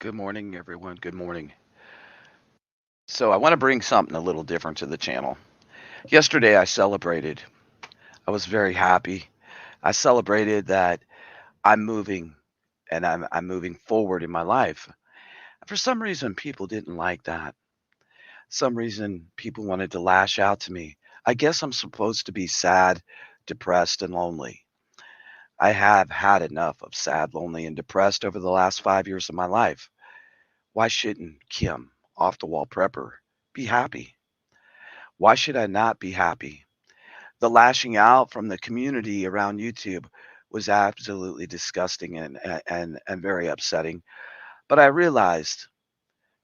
Good morning, everyone. Good morning. So, I want to bring something a little different to the channel. Yesterday, I celebrated. I was very happy. I celebrated that I'm moving and I'm moving forward in my life. For some reason, people didn't like that. Some reason, people wanted to lash out to me. I guess I'm supposed to be sad, depressed, and lonely. I have had enough of sad, lonely, and depressed over the last 5 years of my life. Why shouldn't Kim, off the wall prepper, be happy? Why should I not be happy? The lashing out from the community around YouTube was absolutely disgusting and very upsetting. But I realized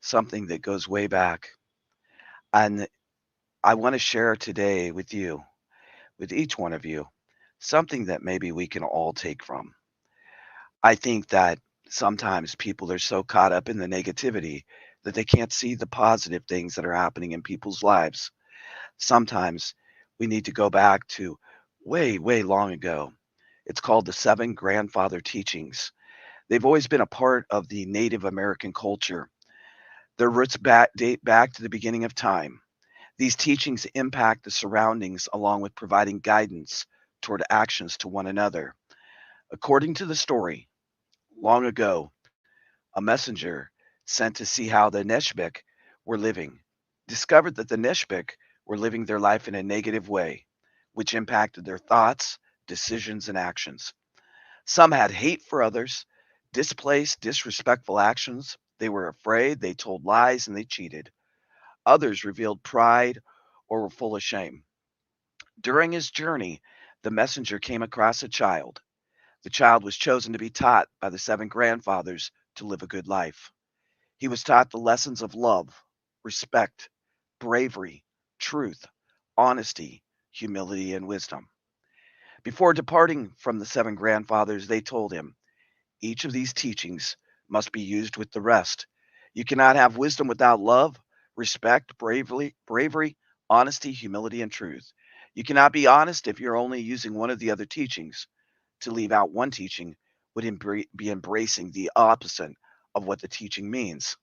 something that goes way back. And I want to share today with you, with each one of you, something that maybe we can all take from. I think that sometimes people are so caught up in the negativity that they can't see the positive things that are happening in people's lives. Sometimes we need to go back to way, way long ago. It's called the Seven Grandfather Teachings. They've always been a part of the Native American culture. Their roots date back to the beginning of time. These teachings impact the surroundings along with providing guidance toward actions to one another. According to the story, long ago, a messenger sent to see how the Neshbek were living discovered that the Neshbek were living their life in a negative way, which impacted their thoughts, decisions, and actions. Some had hate for others, displaced, disrespectful actions. They were afraid, they told lies, and they cheated. Others revealed pride or were full of shame. During his journey, the messenger came across a child. The child was chosen to be taught by the seven grandfathers to live a good life. He was taught the lessons of love, respect, bravery, truth, honesty, humility, and wisdom. Before departing from the seven grandfathers, they told him, each of these teachings must be used with the rest. You cannot have wisdom without love, respect, bravery, honesty, humility, and truth. You cannot be honest if you're only using one of the other teachings. To leave out one teaching would be embracing the opposite of what the teaching means.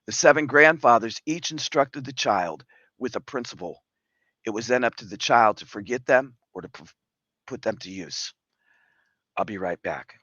The seven grandfathers each instructed the child with a principle. It was then up to the child to forget them or to put them to use. I'll be right back.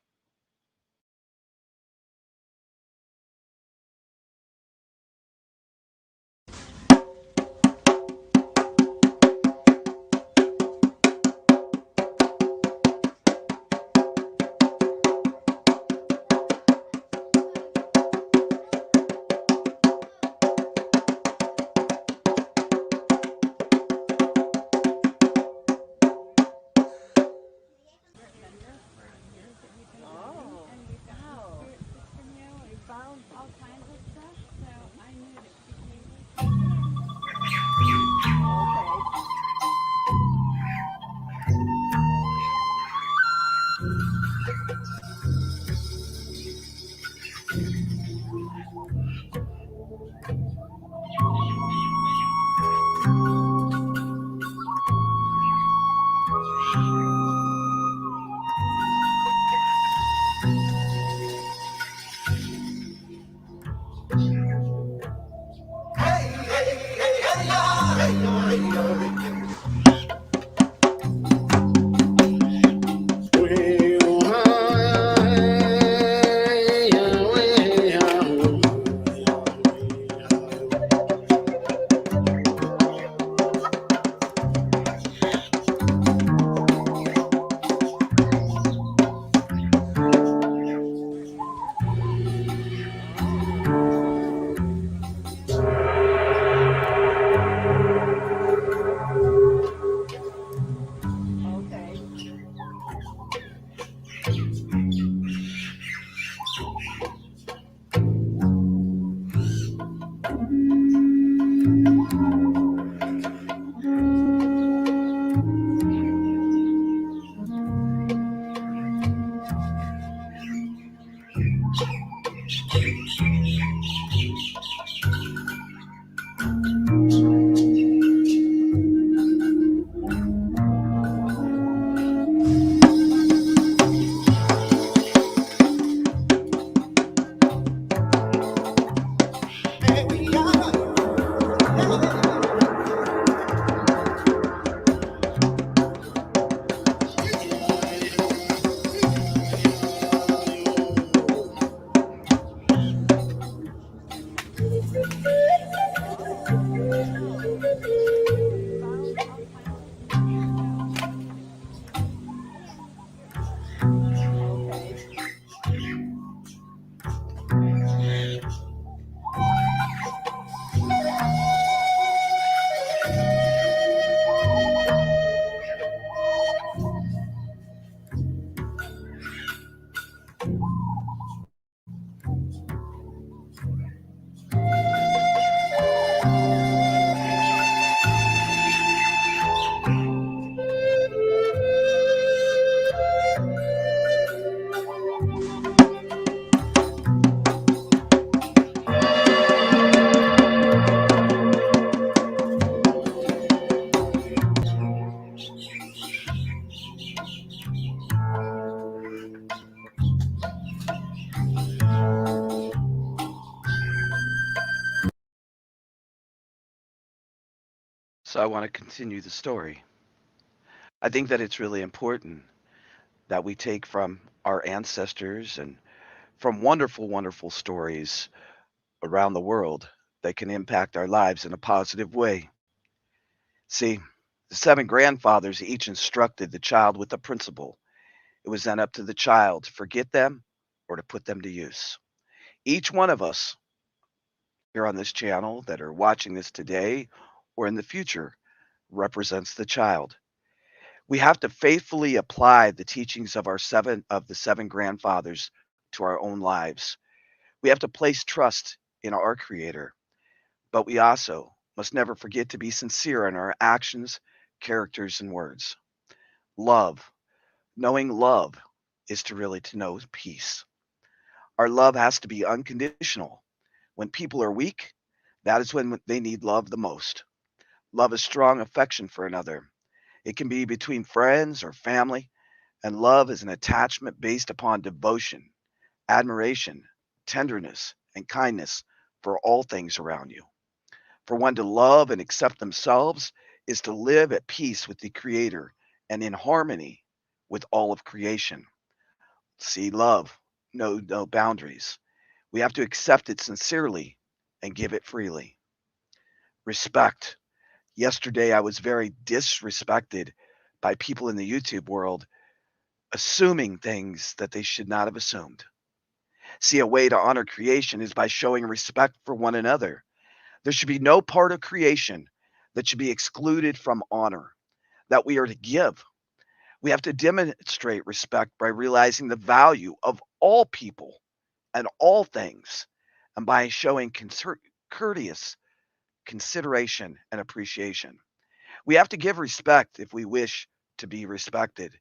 So I want to continue the story. I think that it's really important that we take from our ancestors and from wonderful, wonderful stories around the world that can impact our lives in a positive way. See, the seven grandfathers each instructed the child with a principle. It was then up to the child to forget them or to put them to use. Each one of us here on this channel that are watching this today or in the future represents the child. We have to faithfully apply the teachings of the seven grandfathers to our own lives. We have to place trust in our creator, but we also must never forget to be sincere in our actions, characters, and words. Love. Knowing love is to really to know peace. Our love has to be unconditional. When people are weak, that is when they need love the most. Love is strong affection for another. It can be between friends or family, and love is an attachment based upon devotion, admiration, tenderness, and kindness for all things around you. For one to love and accept themselves is to live at peace with the Creator and in harmony with all of creation. See, love, no boundaries. We have to accept it sincerely and give it freely. Respect. Yesterday, I was very disrespected by people in the YouTube world, assuming things that they should not have assumed. See, a way to honor creation is by showing respect for one another. There should be no part of creation that should be excluded from honor that we are to give. We have to demonstrate respect by realizing the value of all people and all things, and by showing courteous consideration and appreciation. We have to give respect if we wish to be respected.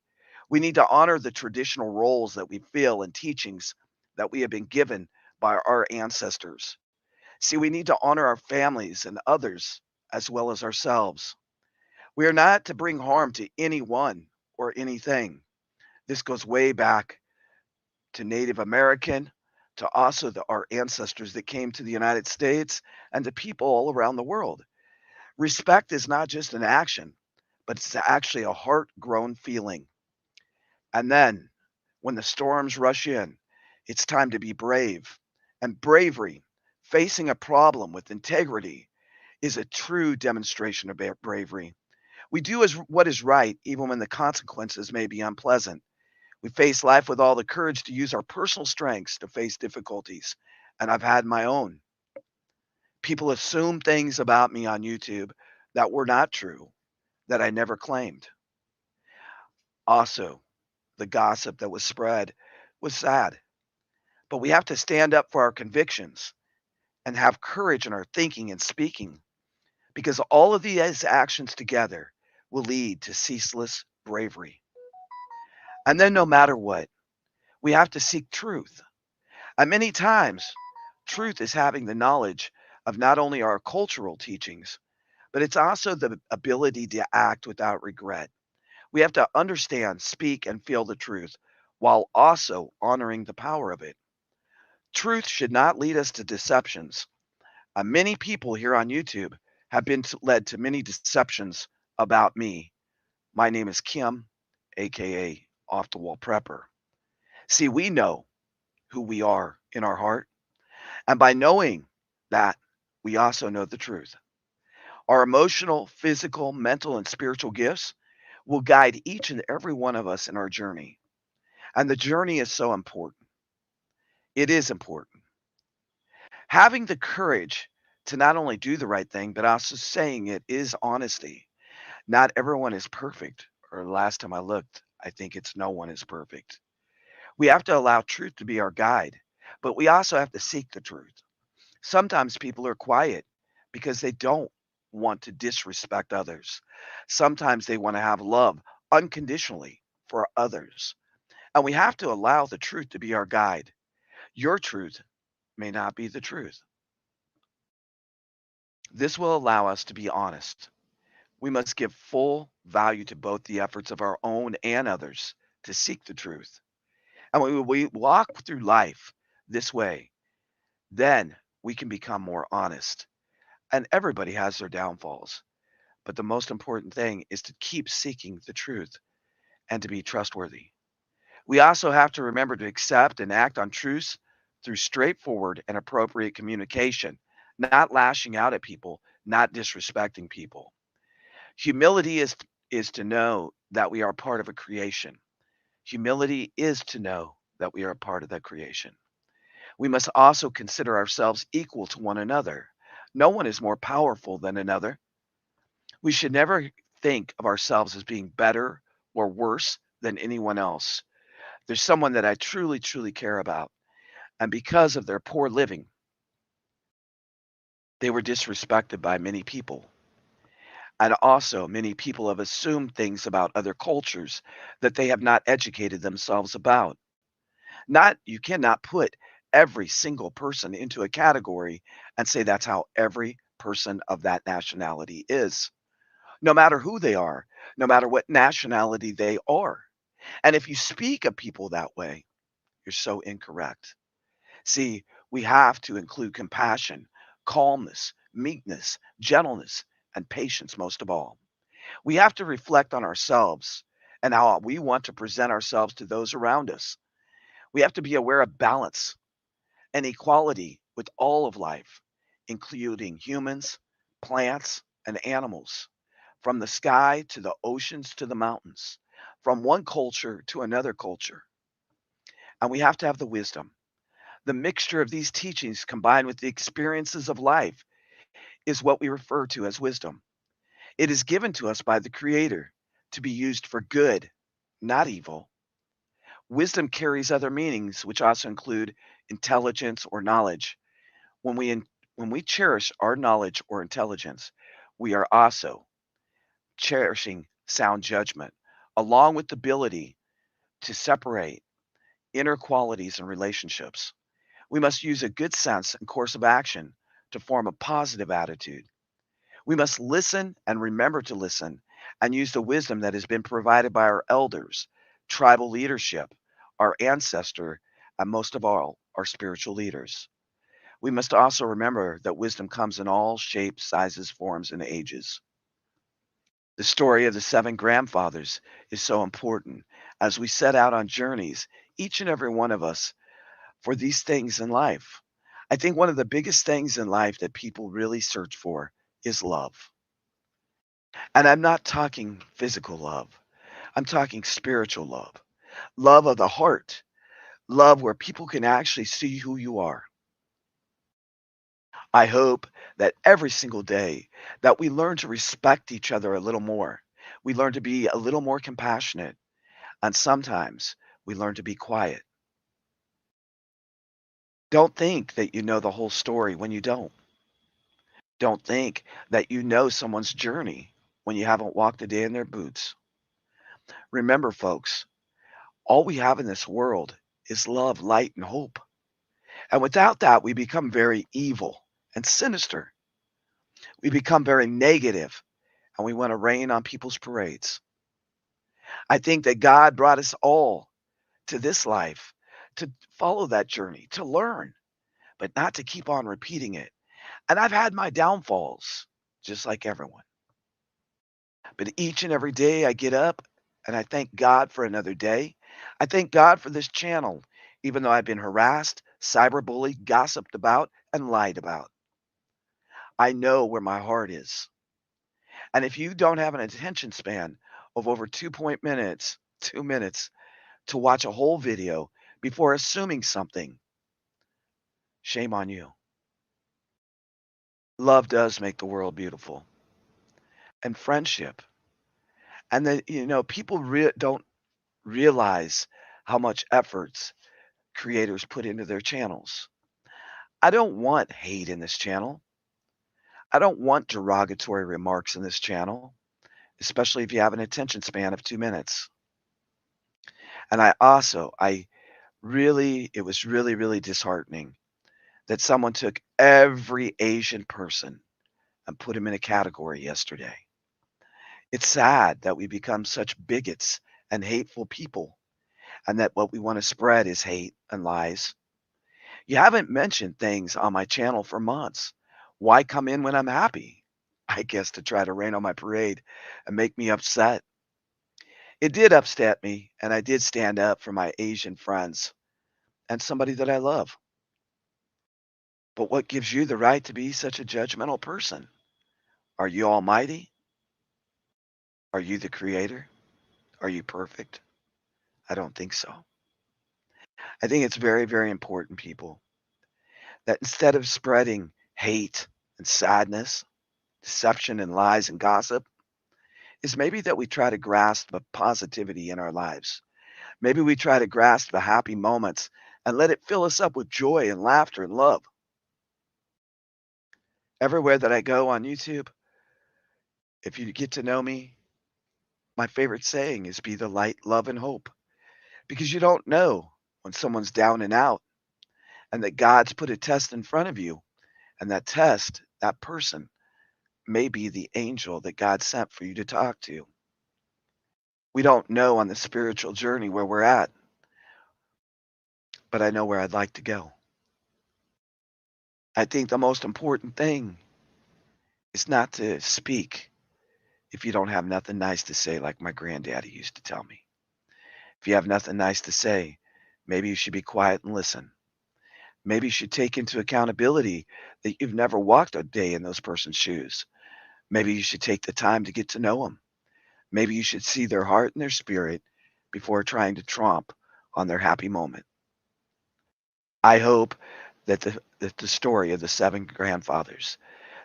We need to honor the traditional roles that we feel and teachings that we have been given by our ancestors. See, we need to honor our families and others as well as ourselves. We are not to bring harm to anyone or anything. This goes way back to Native American, to also our ancestors that came to the United States, and to people all around the world. Respect is not just an action, but it's actually a heart grown feeling. And then when the storms rush in, it's time to be brave. And bravery, facing a problem with integrity, is a true demonstration of bravery. We do what is right, even when the consequences may be unpleasant. We face life with all the courage to use our personal strengths to face difficulties. And I've had my own. People assume things about me on YouTube that were not true, that I never claimed. Also, the gossip that was spread was sad. But we have to stand up for our convictions and have courage in our thinking and speaking, because all of these actions together will lead to ceaseless bravery. And then, no matter what, we have to seek truth. And many times, truth is having the knowledge of not only our cultural teachings, but it's also the ability to act without regret. We have to understand, speak, and feel the truth while also honoring the power of it. Truth should not lead us to deceptions. Many people here on YouTube have been led to many deceptions about me. My name is Kim, aka Off the Wall Prepper. See, we know who we are in our heart, and by knowing that, we also know the truth. Our emotional, physical, mental, and spiritual gifts will guide each and every one of us in our journey. And the journey is so important. It is important. Having the courage to not only do the right thing, but also saying it is honesty. Not everyone is perfect, or the last time I looked, I think it's no one is perfect. We have to allow truth to be our guide, but we also have to seek the truth. Sometimes people are quiet because they don't want to disrespect others. Sometimes they want to have love unconditionally for others. And we have to allow the truth to be our guide. Your truth may not be the truth. This will allow us to be honest. We must give full value to both the efforts of our own and others to seek the truth. And when we walk through life this way, then we can become more honest. And everybody has their downfalls. but the most important thing is to keep seeking the truth and to be trustworthy. We also have to remember to accept and act on truths through straightforward and appropriate communication, not lashing out at people, not disrespecting people. Humility is to know that we are part of a creation. Humility is to know that we are a part of that creation. We must also consider ourselves equal to one another. No one is more powerful than another. We should never think of ourselves as being better or worse than anyone else. There's someone that I truly, truly care about, and because of their poor living, they were disrespected by many people. And also, many people have assumed things about other cultures that they have not educated themselves about. Not you cannot put every single person into a category and say that's how every person of that nationality is, no matter who they are, no matter what nationality they are. And if you speak of people that way, you're so incorrect. See, we have to include compassion, calmness, meekness, gentleness, and patience most of all. We have to reflect on ourselves and how we want to present ourselves to those around us. We have to be aware of balance and equality with all of life, including humans, plants, and animals, from the sky to the oceans to the mountains, from one culture to another culture. And we have to have the wisdom. The mixture of these teachings combined with the experiences of life is what we refer to as wisdom. It is given to us by the Creator to be used for good, not evil. Wisdom carries other meanings, which also include intelligence or knowledge. When we in, when we cherish our knowledge or intelligence, we are also cherishing sound judgment, along with the ability to separate inner qualities and relationships. We must use a good sense and course of action to form a positive attitude. We must listen and remember to listen and use the wisdom that has been provided by our elders, tribal leadership, our ancestor, and most of all, our spiritual leaders. We must also remember that wisdom comes in all shapes, sizes, forms, and ages. The story of the seven grandfathers is so important as we set out on journeys, each and every one of us, for these things in life. I think one of the biggest things in life that people really search for is love. And I'm not talking physical love, I'm talking spiritual love, love of the heart, love where people can actually see who you are. I hope that every single day that we learn to respect each other a little more. We learn to be a little more compassionate, and sometimes we learn to be quiet. Don't think that you know the whole story when you don't. Don't think that you know someone's journey when you haven't walked a day in their boots. Remember, folks, all we have in this world is love, light, and hope. And without that, we become very evil and sinister. We become very negative, and we want to rain on people's parades. I think that God brought us all to this life to follow that journey, to learn, but not to keep on repeating it. And I've had my downfalls, just like everyone. But each and every day I get up and I thank God for another day. I thank God for this channel, even though I've been harassed, cyberbullied, gossiped about, and lied about. I know where my heart is. And if you don't have an attention span of over 2 minutes to watch a whole video before assuming something, shame on you. Love does make the world beautiful, and friendship. And then, people don't realize how much efforts creators put into their channels. I don't want hate in this channel. I don't want derogatory remarks in this channel, especially if you have an attention span of 2 minutes. And it was really, really disheartening that someone took every Asian person and put him in a category yesterday. It's sad that we become such bigots and hateful people, and that what we want to spread is hate and lies. You haven't mentioned things on my channel for months. Why come in when I'm happy? I guess, to try to rain on my parade and make me upset. It did upset me, and I did stand up for my Asian friends and somebody that I love. But what gives you the right to be such a judgmental person? Are you almighty? Are you the creator? Are you perfect? I don't think so. I think it's very, very important, people, that instead of spreading hate and sadness, deception and lies and gossip, is maybe that we try to grasp the positivity in our lives. Maybe we try to grasp the happy moments and let it fill us up with joy and laughter and love. Everywhere that I go on YouTube, if you get to know me, my favorite saying is be the light, love, and hope. Because you don't know when someone's down and out, and that God's put a test in front of you. And that test, that person, may be the angel that God sent for you to talk to. We don't know on the spiritual journey where we're at, but I know where I'd like to go. I think the most important thing is not to speak if you don't have nothing nice to say, like my granddaddy used to tell me. If you have nothing nice to say, maybe you should be quiet and listen. Maybe you should take into accountability that you've never walked a day in those person's shoes. Maybe you should take the time to get to know them. Maybe you should see their heart and their spirit before trying to tromp on their happy moment. I hope that the story of the seven grandfathers,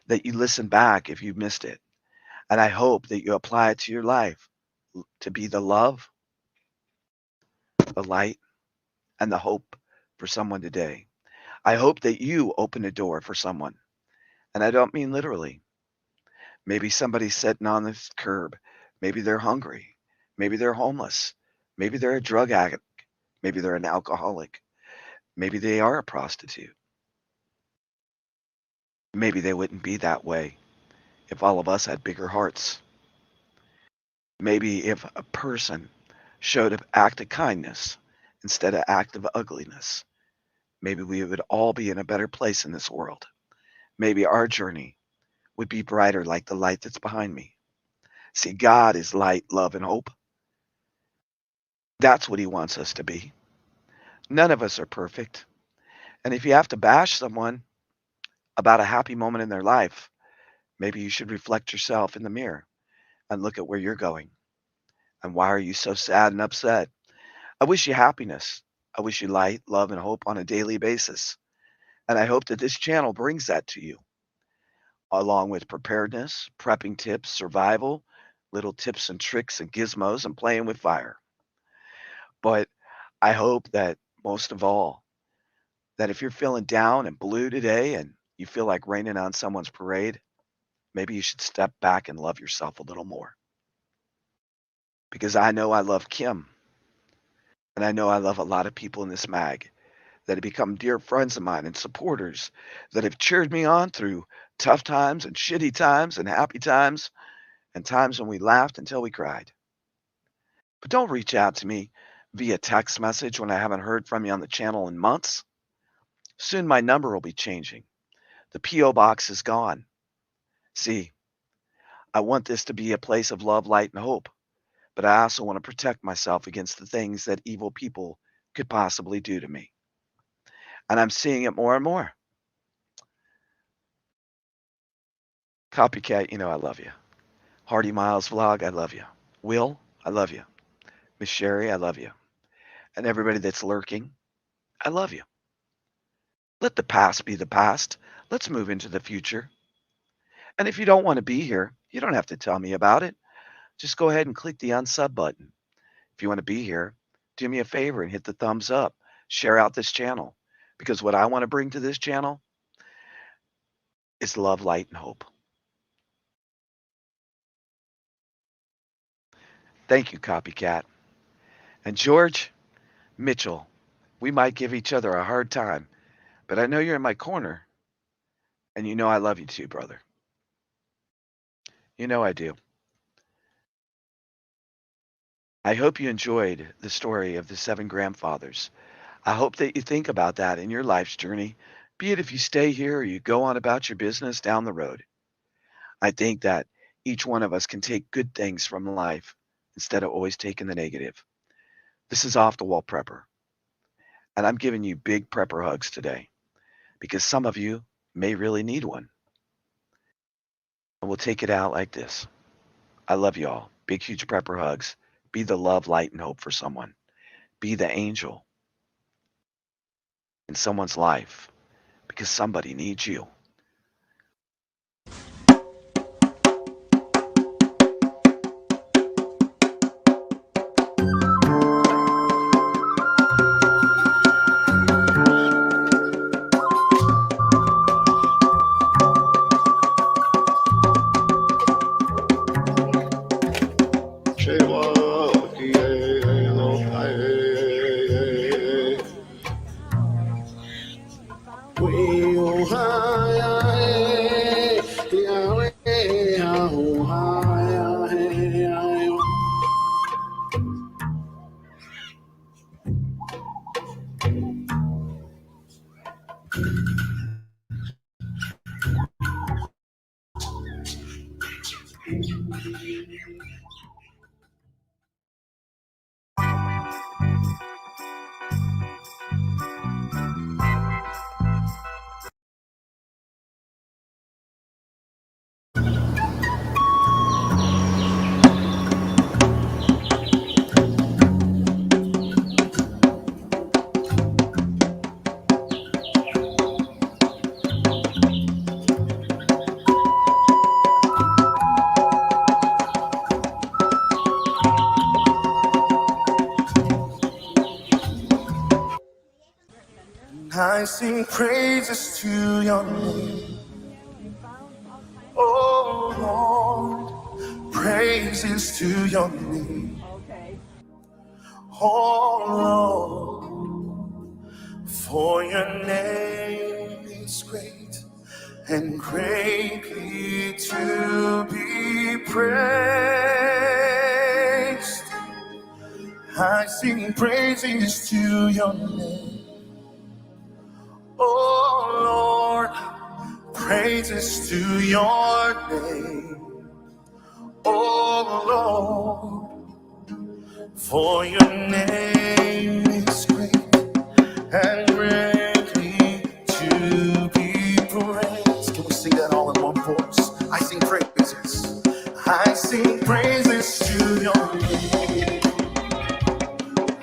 that you listen back if you missed it. And I hope that you apply it to your life to be the love, the light, and the hope for someone today. I hope that you open a door for someone. And I don't mean literally. Maybe somebody's sitting on this curb. Maybe they're hungry. Maybe they're homeless. Maybe they're a drug addict. Maybe they're an alcoholic. Maybe they are a prostitute. Maybe they wouldn't be that way if all of us had bigger hearts. Maybe if a person showed an act of kindness instead of act of ugliness, maybe we would all be in a better place in this world. Maybe our journey would be brighter like the light that's behind me. See, God is light, love, and hope. That's what he wants us to be. None of us are perfect. And if you have to bash someone about a happy moment in their life, maybe you should reflect yourself in the mirror and look at where you're going. And why are you so sad and upset? I wish you happiness. I wish you light, love, and hope on a daily basis. And I hope that this channel brings that to you, along with preparedness, prepping tips, survival, little tips and tricks and gizmos, and playing with fire. But I hope that most of all, that if you're feeling down and blue today and you feel like raining on someone's parade, maybe you should step back and love yourself a little more. Because I know I love Kim, and I know I love a lot of people in this mag that have become dear friends of mine and supporters that have cheered me on through tough times and shitty times and happy times and times when we laughed until we cried. But don't reach out to me via text message when I haven't heard from you on the channel in months. Soon my number will be changing. The P.O. box is gone. See, I want this to be a place of love, light, and hope, but I also want to protect myself against the things that evil people could possibly do to me. And I'm seeing it more and more. Copycat, you know I love you. Hardy Miles Vlog, I love you. Will, I love you. Miss Sherry, I love you. And everybody that's lurking, I love you. Let the past be the past. Let's move into the future. And if you don't want to be here, you don't have to tell me about it. Just go ahead and click the unsub button. If you want to be here, do me a favor and hit the thumbs up. Share out this channel. Because what I want to bring to this channel is love, light, and hope. Thank you, Copycat. And George Mitchell, we might give each other a hard time, but I know you're in my corner, and you know I love you too, brother. You know I do. I hope you enjoyed the story of the seven grandfathers. I hope that you think about that in your life's journey, be it if you stay here or you go on about your business down the road. I think that each one of us can take good things from life instead of always taking the negative. This is Off the Wall Prepper, and I'm giving you big prepper hugs today because some of you may really need one. And we'll take it out like this. I love you all. Big, huge prepper hugs. Be the love, light, and hope for someone. Be the angel in someone's life because somebody needs you. I sing praises to your name, oh Lord, praises to your name, oh Lord, for your name is great and greatly to be praised. I sing praises to your name, oh Lord, praises to your name, oh Lord, for your name is great and greatly to be praised. Can we sing that all in one voice? I sing praises. I sing praises to your name,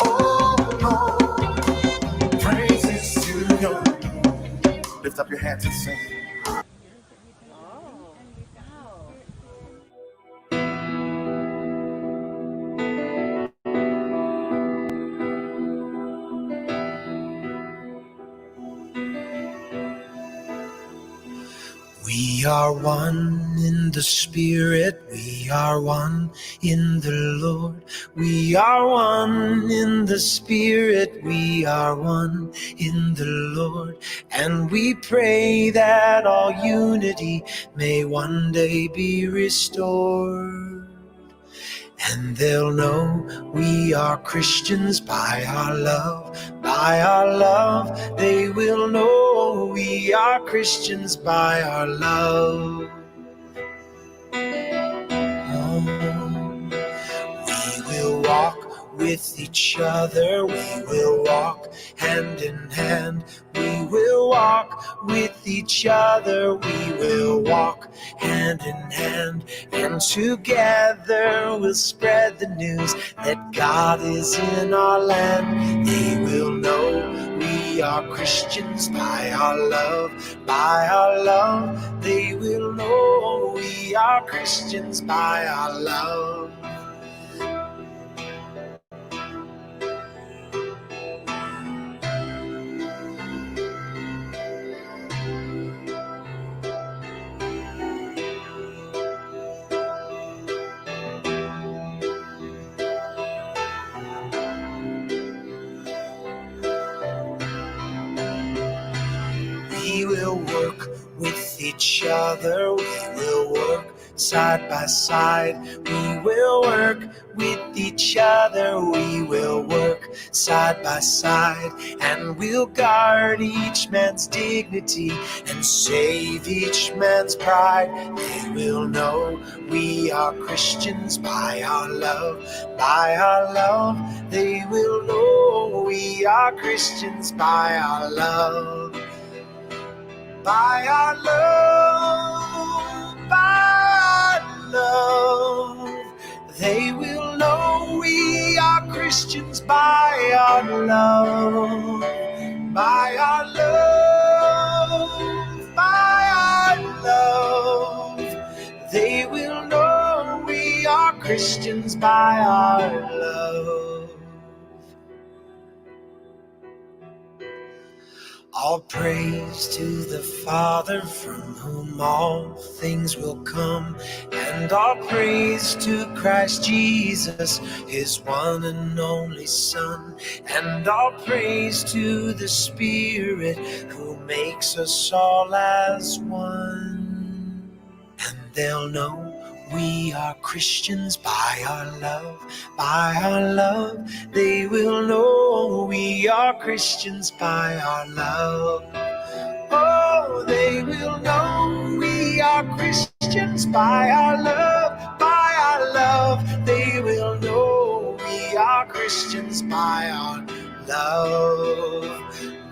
oh Lord, praises to your name. Lift up your hands and sing. We are one in the Spirit, we are one in the Lord. We are one in the Spirit, we are one in the Lord. And we pray that all unity may one day be restored. And they'll know we are Christians by our love, by our love. They will know we are Christians by our love. Oh, we will walk with each other, we will walk hand in hand. We will walk with each other, we will walk hand in hand. And together we'll spread the news that God is in our land. They will know we are Christians by our love, by our love. They will know we are Christians by our love. We will work with each other, we will work side by side. We will work with each other. We will work side by side, and we'll guard each man's dignity and save each man's pride. They will know we are Christians by our love, by our love. They will know we are Christians by our love, by our love, by our love. They will know we are Christians by our love, by our love, by our love. They will know we are Christians by our love. All praise to the Father, from whom all things will come, and all praise to Christ Jesus, his one and only Son, and all praise to the Spirit who makes us all as one. And they'll know we are Christians by our love, by our love. They will know we are Christians by our love. Oh, they will know we are Christians by our love, by our love. They will know we are Christians by our love.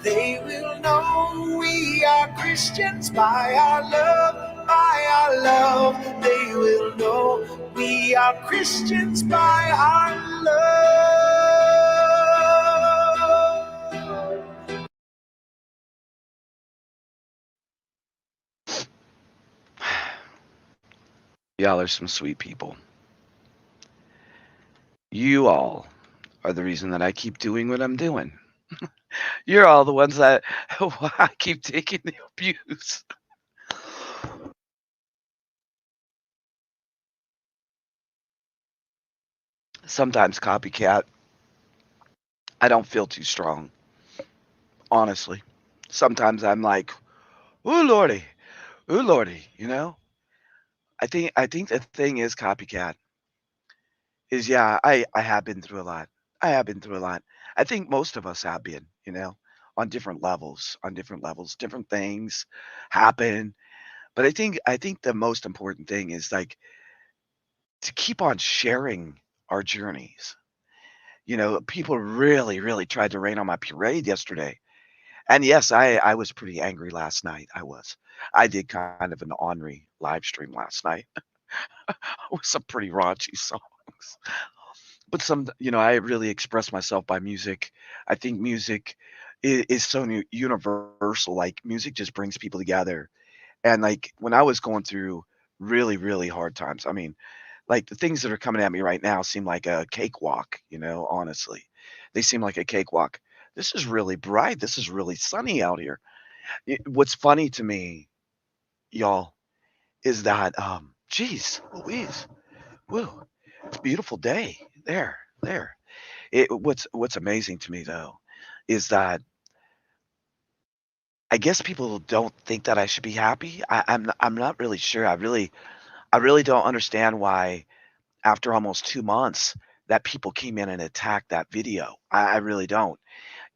They will know we are Christians by our love, by our love. They will know we are Christians by our love. Y'all are some sweet people. You all are the reason that I keep doing what I'm doing. You're all the ones that I keep taking the abuse. Sometimes, copycat, I don't feel too strong, honestly. Sometimes I'm like, ooh lordy, you know. I think the thing is, copycat, is yeah, I have been through a lot. I have been through a lot. I think most of us have been, on different levels, different things happen. But I think the most important thing is like to keep on sharing our journeys. People really, really tried to rain on my parade yesterday. And yes, I was pretty angry last night. I was. I did kind of an ornery live stream last night with some pretty raunchy songs. But I really express myself by music. I think music is so universal. Like music just brings people together. And like when I was going through really, really hard times, I mean, like the things that are coming at me right now seem like a cakewalk, honestly. They seem like a cakewalk. This is really bright. This is really sunny out here. What's funny to me, y'all, is that geez, Louise, woo, it's a beautiful day. There. What's amazing to me though is that I guess people don't think that I should be happy. I'm not really sure. I really don't understand why after almost 2 months that people came in and attacked that video. I really don't.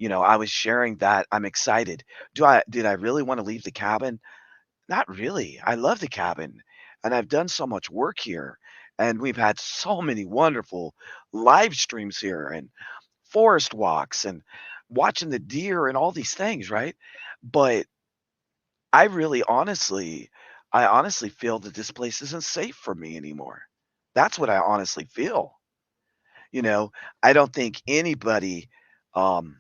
I was sharing that I'm excited. Did I really wanna leave the cabin? Not really. I love the cabin, and I've done so much work here, and we've had so many wonderful live streams here and forest walks and watching the deer and all these things, right? But I really I honestly feel that this place isn't safe for me anymore. That's what I honestly feel. You know, I don't think anybody um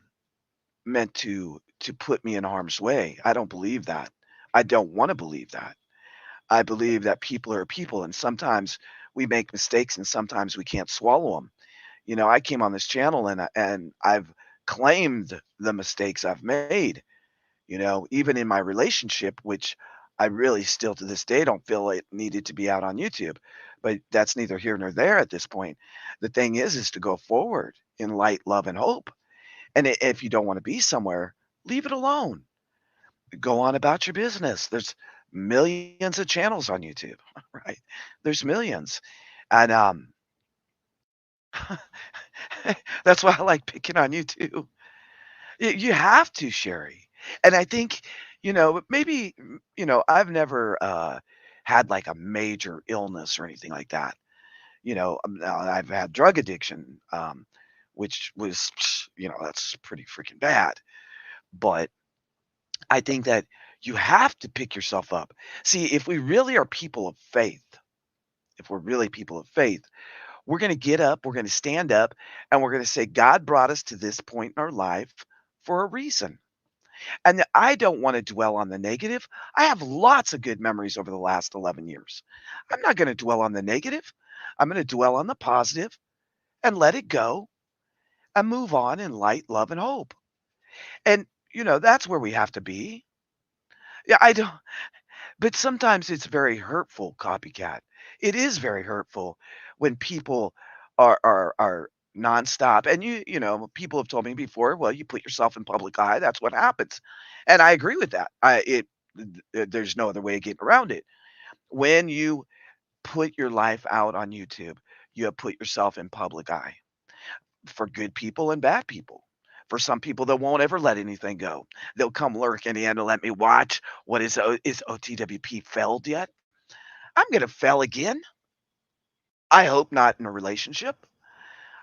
meant to put me in harm's way. I don't believe that. I don't want to believe that. I believe that people are people and sometimes we make mistakes and sometimes we can't swallow them. I came on this channel and I've claimed the mistakes I've made, even in my relationship, which I really still to this day don't feel it needed to be out on YouTube. But that's neither here nor there at this point. The thing is to go forward in light, love, and hope. And if you don't want to be somewhere, leave it alone. Go on about your business. millions of channels on YouTube, right? There's millions. And that's why I like picking on you too. You have to, Sherry. And I think, maybe, I've never had like a major illness or anything like that. Now I've had drug addiction, which was, that's pretty freaking bad. But I think that you have to pick yourself up. See, if we really are people of faith, if we're really people of faith, we're going to get up, we're going to stand up, and we're going to say, God brought us to this point in our life for a reason. And I don't want to dwell on the negative. I have lots of good memories over the last 11 years. I'm not going to dwell on the negative. I'm going to dwell on the positive and let it go and move on in light, love, and hope. And, that's where we have to be. Yeah, I don't. But sometimes it's very hurtful, copycat. It is very hurtful when people are nonstop. And people have told me before, well, you put yourself in public eye, that's what happens. And I agree with that. There's no other way of getting around it. When you put your life out on YouTube, you have put yourself in public eye for good people and bad people. For some people that won't ever let anything go. They'll come lurking in to let me watch. What is OTWP failed yet? I'm gonna fail again. I hope not in a relationship.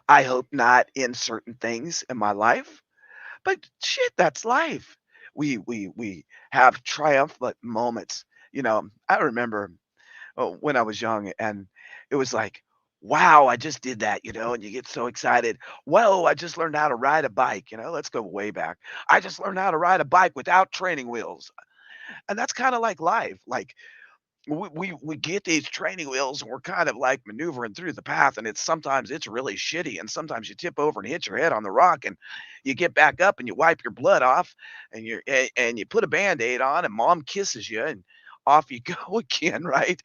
I hope not in certain things in my life. But shit, that's life. We have triumphant moments. I remember when I was young, and it was like, wow, I just did that, and you get so excited. Whoa, I just learned how to ride a bike. Let's go way back. I just learned how to ride a bike without training wheels. And that's kind of like life. Like we get these training wheels and we're kind of like maneuvering through the path, and sometimes it's really shitty, and sometimes you tip over and hit your head on the rock, and you get back up and you wipe your blood off, and you put a band-aid on, and mom kisses you, and off you go again, right?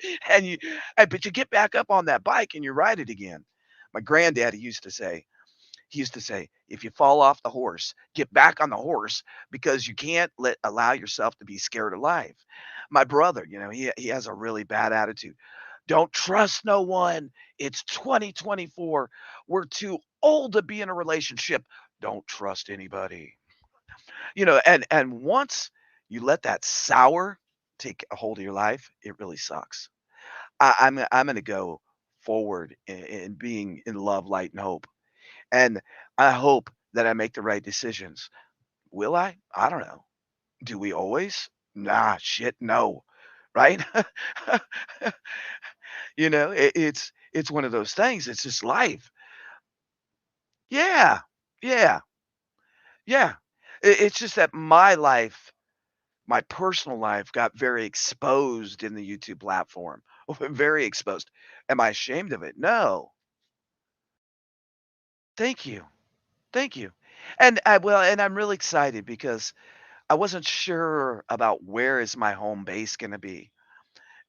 But you get back up on that bike and you ride it again. My granddaddy used to say, if you fall off the horse, get back on the horse, because you can't allow yourself to be scared alive. My brother, he has a really bad attitude. Don't trust no one. It's 2024. We're too old to be in a relationship. Don't trust anybody. And once you let that sour take a hold of your life, it really sucks. I'm gonna go forward in being in love, light, and hope. And I hope that I make the right decisions. Will I? I don't know. Do we always? Nah, shit, no. Right? It's one of those things. It's just life. Yeah. Yeah. Yeah. It's just that my life, my personal life got very exposed in the YouTube platform. Very exposed. Am I ashamed of it? No. Thank you. Thank you. And I'm really excited because I wasn't sure about where is my home base gonna be.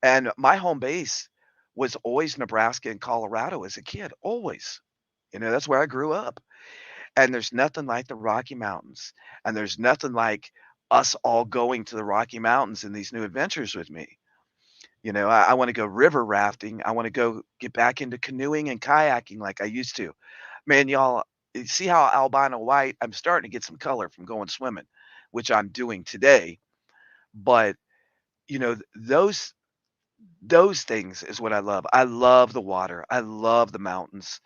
And my home base was always Nebraska and Colorado as a kid, always. That's where I grew up. And there's nothing like the Rocky Mountains. And there's nothing like us all going to the Rocky Mountains in these new adventures with me. I want to go river rafting. I want to go get back into canoeing and kayaking like I used to. Man, y'all, you see how albino white? I'm starting to get some color from going swimming, which I'm doing today. But those things is what I love. I love the water. I love the mountains.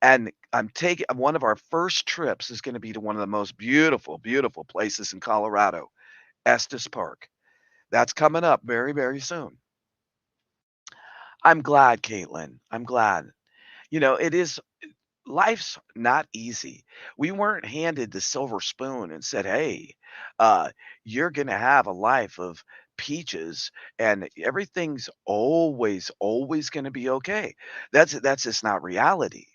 And I'm taking one of our first trips is going to be to one of the most beautiful, beautiful places in Colorado, Estes Park. That's coming up very, very soon. I'm glad, Caitlin. I'm glad. It is life's not easy. We weren't handed the silver spoon and said, "Hey, uh, you're gonna have a life of peaches and everything's always gonna be okay." That's just not reality.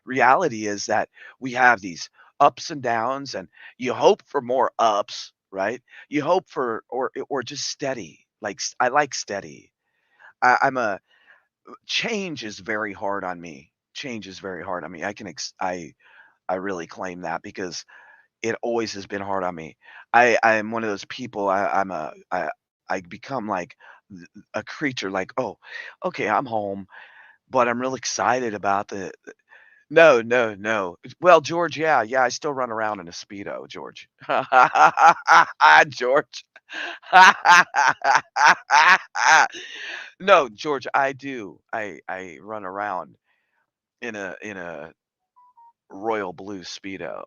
Reality is that we have these ups and downs, and you hope for more ups, right? You hope for or just steady. Like I like steady. I'm a change is very hard on me. Change is very hard on me. I really claim that because it always has been hard on me. I'm one of those people. I become like a creature like, "Oh, okay, I'm home, but I'm real excited about the." No, no, no. Well, George, yeah, yeah, I still run around in a Speedo, George. George. No, George, I do. I run around in a royal blue Speedo.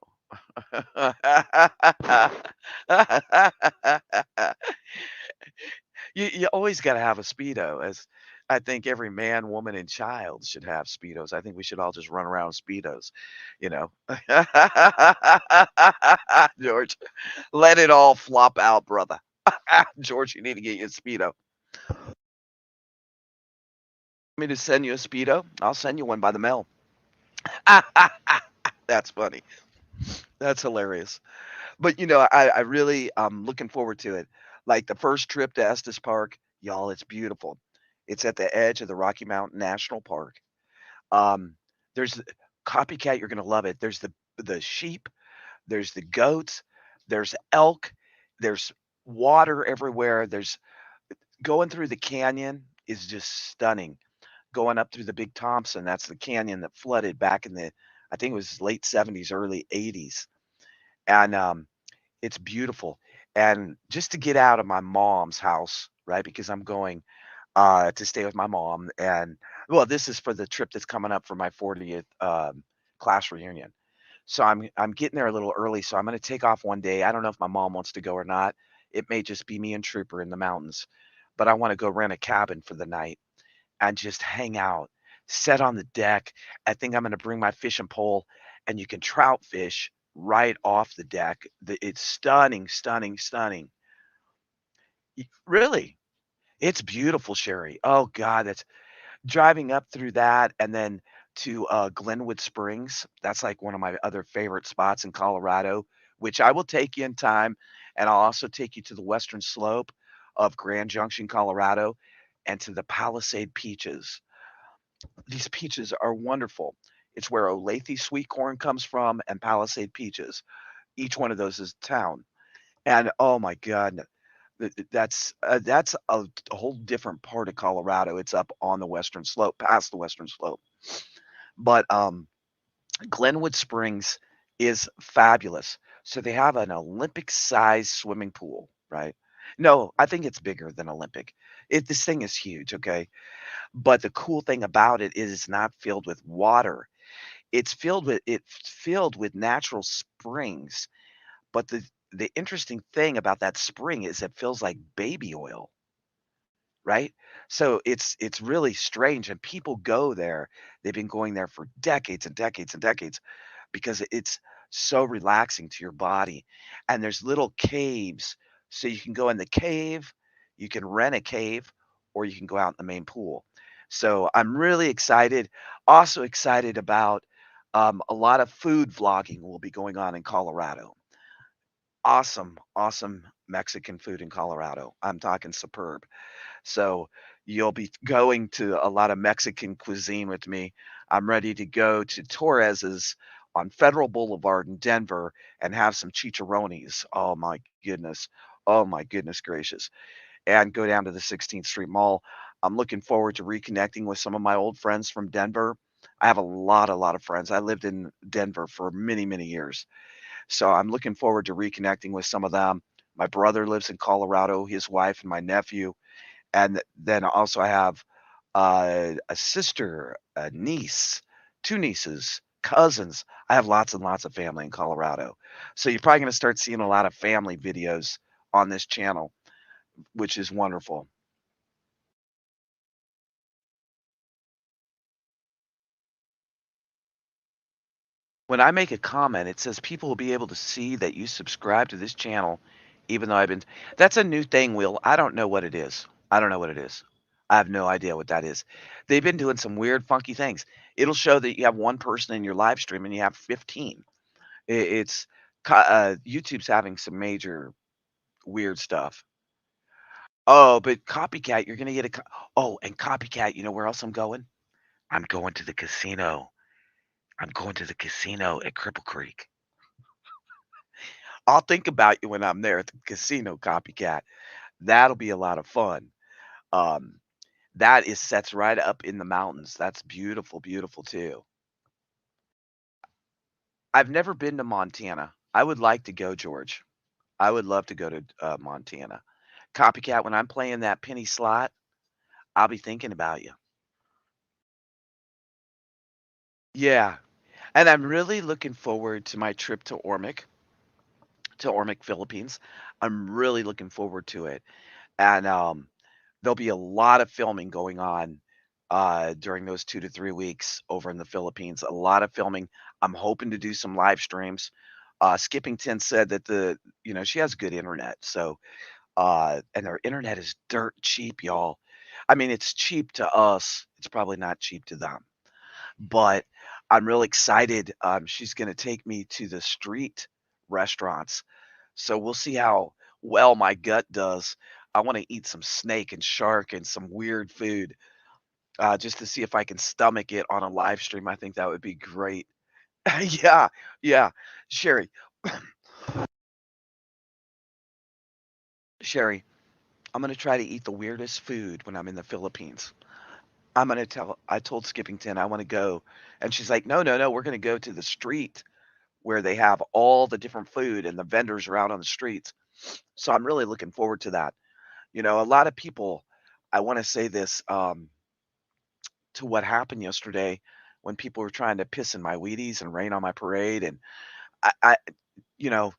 You always gotta have a Speedo, as I think every man, woman, and child should have Speedos. I think we should all just run around with Speedos, you know? George, let it all flop out, brother. George, you need to get you a Speedo. Me to send you a Speedo? I'll send you one by the mail. That's funny. That's hilarious. But, I really looking forward to it. Like, the first trip to Estes Park, y'all, it's beautiful. It's at the edge of the Rocky Mountain National Park. Um, there's Copycat, you're gonna love it. There's the sheep, there's the goats, there's elk, there's water everywhere. There's going through the canyon is just stunning. Going up through the Big Thompson, that's the canyon that flooded back in the I think it was late '70s, early '80s. And it's beautiful. And just to get out of my mom's house, right? Because I'm going to stay with my mom. And well, this is for the trip that's coming up for my 40th class reunion. So I'm getting there a little early. So I'm going to take off one day. I don't know if my mom wants to go or not. It may just be me and Trooper in the mountains, but I want to go rent a cabin for the night and just hang out, set on the deck. I think I'm going to bring my fishing pole, and you can trout fish right off the deck. It's stunning, stunning, stunning. Really, it's beautiful, Sherry. Oh God, that's driving up through that and then to, Glenwood Springs. That's, like, one of my other favorite spots in Colorado, which I will take you in time, and I'll also take you to the western slope of Grand Junction, Colorado, and to the Palisade Peaches. These peaches are wonderful. It's where Olathe sweet corn comes from and Palisade peaches. Each one of those is a town, and, oh my god, that's a whole different part of Colorado. It's up on the western slope, past the western slope. But, Glenwood Springs is fabulous. So they have an Olympic-sized swimming pool, right? No, I think it's bigger than Olympic. This thing is huge, okay? But the cool thing about it is it's not filled with water. It's filled with natural springs, but the interesting thing about that spring is it feels like baby oil. Right? So it's really strange, and people go there. They've been going there for decades and decades and decades because it's so relaxing to your body. And there's little caves, so you can go in the cave, you can rent a cave, or you can go out in the main pool. So I'm really excited. Also excited about a lot of food vlogging will be going on in Colorado. Awesome, awesome Mexican food in Colorado. I'm talking superb. So you'll be going to a lot of Mexican cuisine with me. I'm ready to go to Torres's on Federal Boulevard in Denver and have some chicharrones. Oh my goodness. Oh my goodness gracious. And go down to the 16th Street Mall. I'm looking forward to reconnecting with some of my old friends from Denver. I have a lot of friends. I lived in Denver for many, many years. So I'm looking forward to reconnecting with some of them. My brother lives in Colorado, his wife and my nephew. And then also I have, a sister, a niece, 2 nieces, cousins. I have lots and lots of family in Colorado. So you're probably gonna start seeing a lot of family videos on this channel, which is wonderful. When I make a comment, it says people will be able to see that you subscribe to this channel, even though I've been that's a new thing, Will. I don't know what it is. I don't know what it is. I have no idea what that is. They've been doing some weird, funky things. It'll show that you have one person in your live stream and you have 15. It's YouTube's having some major weird stuff. Oh, but Copycat, you're gonna get oh, and Copycat, you know where else I'm going? I'm going to the casino. I'm going to the casino at Cripple Creek. I'll think about you when I'm there at the casino, Copycat. That'll be a lot of fun. Um, that is sets right up in the mountains. That's beautiful, beautiful too. I've never been to Montana. I would like to go, George. I would love to go to, Montana. Copycat, when I'm playing that penny slot, I'll be thinking about you. Yeah, and I'm really looking forward to my trip to Ormoc, Philippines. I'm really looking forward to it, and, there'll be a lot of filming going on, during those 2 to 3 weeks over in the Philippines, a lot of filming. I'm hoping to do some live streams. Skippington said that she has good internet, so, and their internet is dirt cheap, y'all. I mean, it's cheap to us, it's probably not cheap to them, but I'm really excited. She's gonna take me to the street restaurants, so we'll see how well my gut does. I wanna eat some snake and shark and some weird food, just to see if I can stomach it on a live stream. I think that would be great. Yeah, yeah. Sherry, Sherry, I'm gonna try to eat the weirdest food when I'm in the Philippines. I told Skippington I wanna go, and she's like, "No, no, no, we're gonna go to the street where they have all the different food and the vendors are out on the streets." So I'm really looking forward to that. A lot of people, I wanna say this, to what happened yesterday when people were trying to piss in my Wheaties and rain on my parade, and I you know,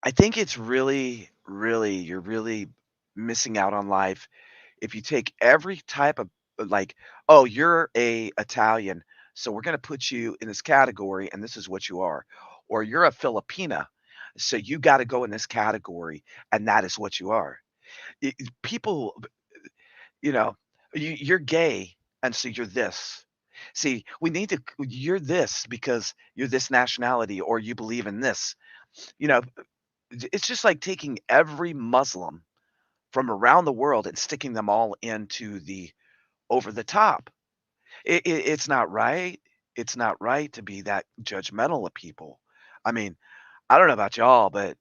I think it's really, really you're really missing out on life if you take every type of like, "Oh, you're a Italian, so we're gonna put you in this category, and this is what you are." Or, "You're a Filipina, so you gotta go in this category, and that is what you are." People, you know, you're gay, and so you're this. See, we need to you're this because you're this nationality or you believe in this. You know, it's just like taking every Muslim from around the world and sticking them all into the over the top. It's not right. It's not right to be that judgmental of people. I mean, I don't know about y'all, but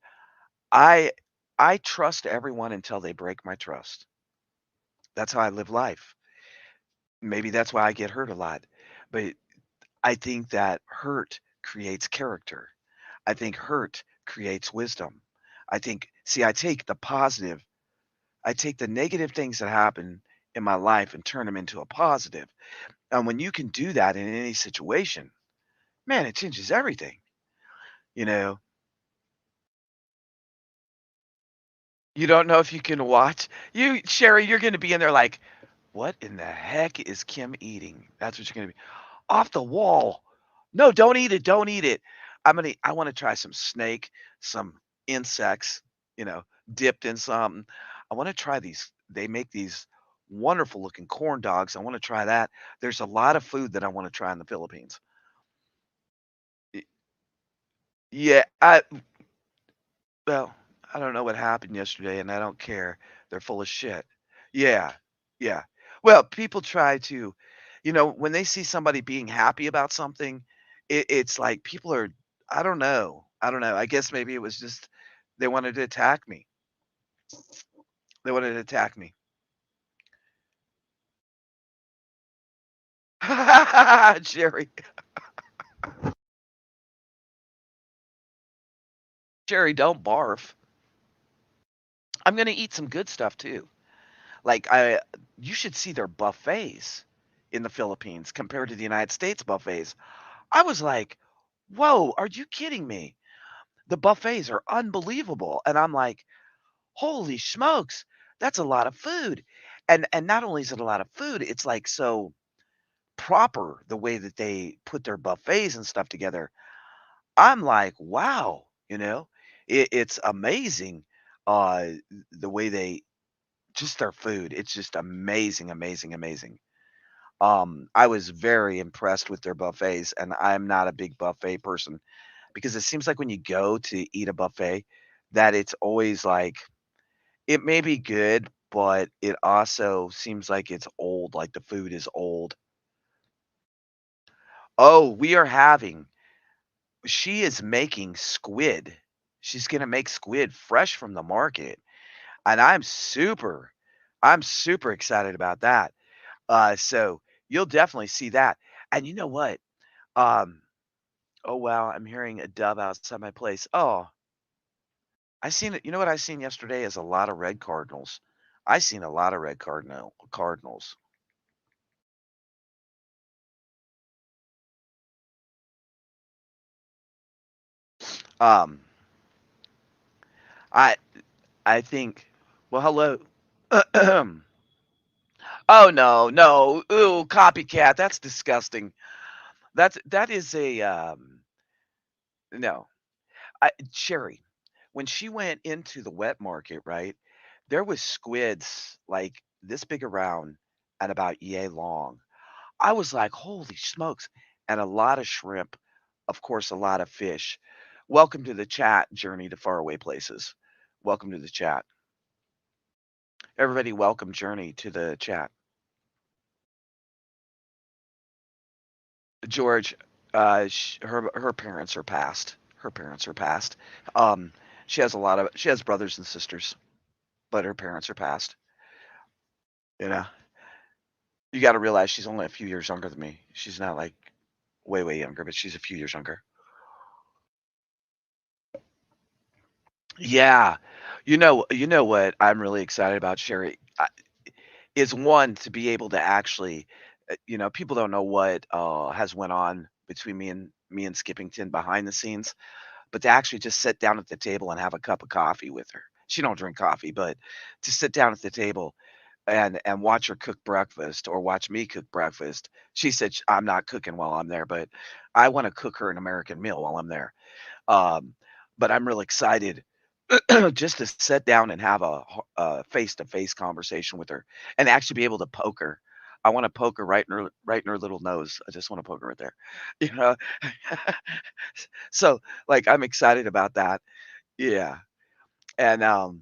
I I trust everyone until they break my trust. That's how I live life. Maybe that's why I get hurt a lot. But I think that hurt creates character. I think hurt creates wisdom. I take the positive, I take the negative things that happen in my life and turn them into a positive. And when you can do that in any situation, man, it changes everything. You know, you don't know if you can watch. Sherry, you're going to be in there like, what in the heck is Kim eating? That's what you're going to be. Off the wall. No, don't eat it. Don't eat it. I want to try some snake, some insects, you know, dipped in something. I want to try these. They make these wonderful looking corn dogs. I want to try that. There's a lot of food that I want to try in the Philippines. Y- Yeah, well, I don't know what happened yesterday and I don't care. They're full of shit. Yeah. Yeah. Well, people try to, when they see somebody being happy about something, it's like people are, I don't know. I don't know. I guess maybe it was just they wanted to attack me. They wanted to attack me. Jerry, Jerry, don't barf. I'm gonna eat some good stuff too. Like you should see their buffets in the Philippines compared to the United States buffets. I was like, "Whoa, are you kidding me?" The buffets are unbelievable, and I'm like, "Holy smokes, that's a lot of food." And not only is it a lot of food, it's, like, so proper the way that they put their buffets and stuff together. I'm like, "Wow," you know? It's amazing, the way they just their food. It's just amazing, amazing, amazing. I was very impressed with their buffets, and I'm not a big buffet person. Because it seems like when you go to eat a buffet, that it's always like it may be good, but it also seems like it's old, like the food is old. Oh, we are having she is making squid. She's gonna make squid fresh from the market, and I'm super excited about that. So you'll definitely see that. And you know what? Um, oh wow, I'm hearing a dove outside my place. Oh, I seen it. You know what I seen yesterday is a lot of red cardinals. I seen a lot of red cardinals. Um, I I think. Well, hello. Oh no, no, ooh, copycat. That's disgusting. That is a no. Sherry, when she went into the wet market, right, there was squids like this big around and about yay long. I was like, "Holy smokes," and a lot of shrimp, of course, a lot of fish. Welcome to the chat, Journey to Faraway Places. Welcome to the chat. Everybody welcome Journey to the chat. George, her parents are passed. Her parents are passed. Um, she has brothers and sisters, but her parents are passed. You know, you got to realize she's only a few years younger than me. She's not like way, way younger, but she's a few years younger. Yeah. You know what I'm really excited about, Sherry, is one to be able to actually, people don't know what has went on between me and Skippington behind the scenes, but to actually just sit down at the table and have a cup of coffee with her. She don't drink coffee, but to sit down at the table and watch her cook breakfast or watch me cook breakfast. She said I'm not cooking while I'm there, but I want to cook her an American meal while I'm there. Um, but I'm real excited just to sit down and have a face-to-face conversation with her and actually be able to poke her. I want to poke her right in her little nose. I just want to poke her right there. You know? So, like, I'm excited about that. Yeah. And I'm